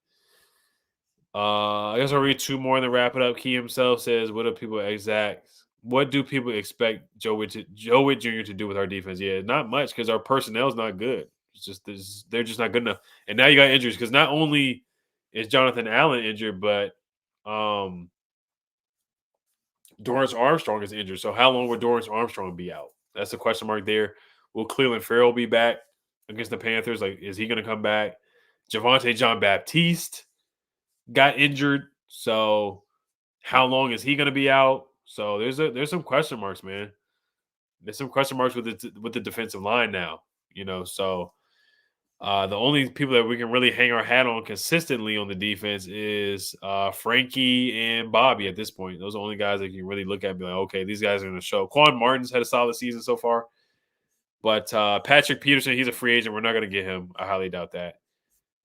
I guess I'll read 2 more and then wrap it up. Key himself says, what do people expect Joe Witt Jr. to do with our defense? Yeah, not much because our personnel is not good. It's just they're just not good enough. And now you got injuries because not only is Johnathan Allen injured, but Dorrance Armstrong is injured. So how long will Dorrance Armstrong be out? That's the question mark there. Will Cleveland Farrell be back against the Panthers? Like, is he going to come back? Javonte Jean-Baptiste got injured. So how long is he going to be out? So there's some question marks, man. There's some question marks with the defensive line now. So the only people that we can really hang our hat on consistently on the defense is Frankie and Bobby at this point. Those are the only guys that you can really look at and be like, okay, these guys are going to show. Quan Martin's had a solid season so far. But Patrick Peterson, he's a free agent. We're not going to get him. I highly doubt that.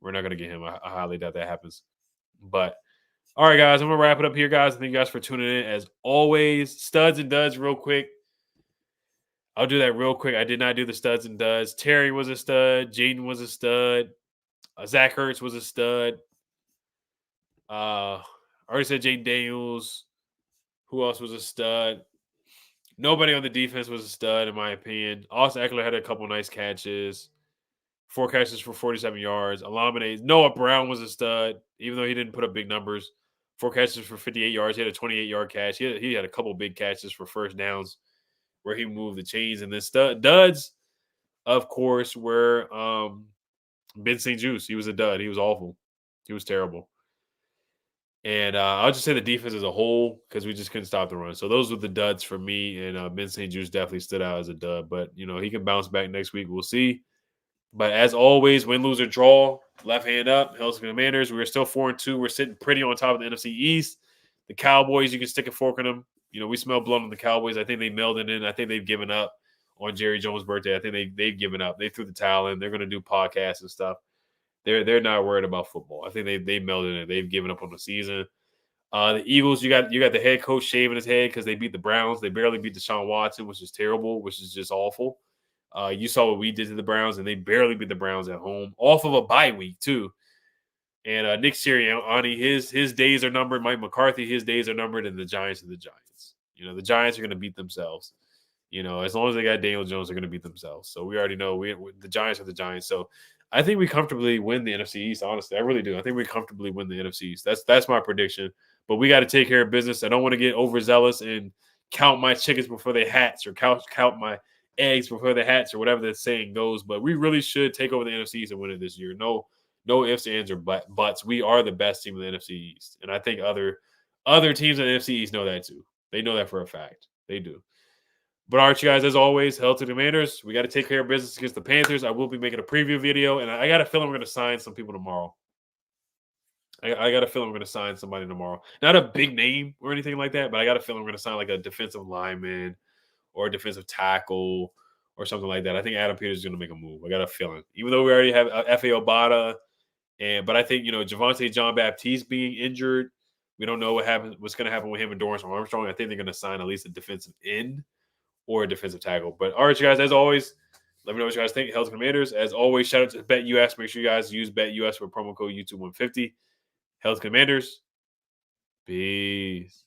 We're not going to get him. I highly doubt that happens. But, all right, guys, I'm going to wrap it up here, guys. Thank you guys for tuning in. As always, studs and duds real quick. I'll do that real quick. I did not do the studs and duds. Terry was a stud. Jaden was a stud. Zach Ertz was a stud. I already said Jaden Daniels. Who else was a stud? Nobody on the defense was a stud, in my opinion. Austin Eckler had a couple nice catches. 4 catches for 47 yards. Alameda. Noah Brown was a stud, even though he didn't put up big numbers. 4 catches for 58 yards. He had a 28-yard catch. He had a couple big catches for first downs where he moved the chains. And then duds, of course, were Ben St. Juice. He was a dud. He was awful. He was terrible. And I'll just say the defense as a whole because we just couldn't stop the run. So those were the duds for me. And Ben St. Juice definitely stood out as a dud. But, he can bounce back next week. We'll see. But as always, win, lose, or draw, left hand up, Hells Commanders. We're still 4-2. We're sitting pretty on top of the NFC East. The Cowboys, you can stick a fork in them. We smell blood on the Cowboys. I think they mailed it in. I think they've given up on Jerry Jones' birthday. I think they've given up. They threw the towel in. They're going to do podcasts and stuff. They're not worried about football. I think they mailed it in. They've given up on the season. The Eagles, you got the head coach shaving his head because they beat the Browns. They barely beat Deshaun Watson, which is terrible, which is just awful. You saw what we did to the Browns, and they barely beat the Browns at home off of a bye week too. And Nick Sirianni, his days are numbered. Mike McCarthy, his days are numbered, and the Giants are the Giants. The Giants are going to beat themselves. As long as they got Daniel Jones, they're going to beat themselves. So we already know the Giants are the Giants. So I think we comfortably win the NFC East. Honestly, I really do. I think we comfortably win the NFC East. That's my prediction. But we got to take care of business. I don't want to get overzealous and count my chickens before they hatch, or count my eggs before they hatch, or whatever that saying goes. But we really should take over the NFC East and win it this year. No ifs, ands, or buts. We are the best team in the NFC East, and I think other teams in the NFC East know that too. They know that for a fact. They do. But all right, you guys, as always, hell to the Commanders. We got to take care of business against the Panthers. I will be making a preview video, and I got a feeling we're going to sign some people tomorrow. I got a feeling we're going to sign somebody tomorrow. Not a big name or anything like that, but I got a feeling we're going to sign like a defensive lineman or a defensive tackle or something like that. I think Adam Peters is going to make a move. I got a feeling. Even though we already have F.A. Obata, but I think, Javonte Jean-Baptiste being injured, we don't know what's going to happen with him and Dorrance Armstrong. I think they're going to sign at least a defensive end or a defensive tackle. But all right, you guys, as always, let me know what you guys think. Hells Commanders. As always, shout out to BetUS. Make sure you guys use BetUS for promo code YouTube150. Hells Commanders. Peace.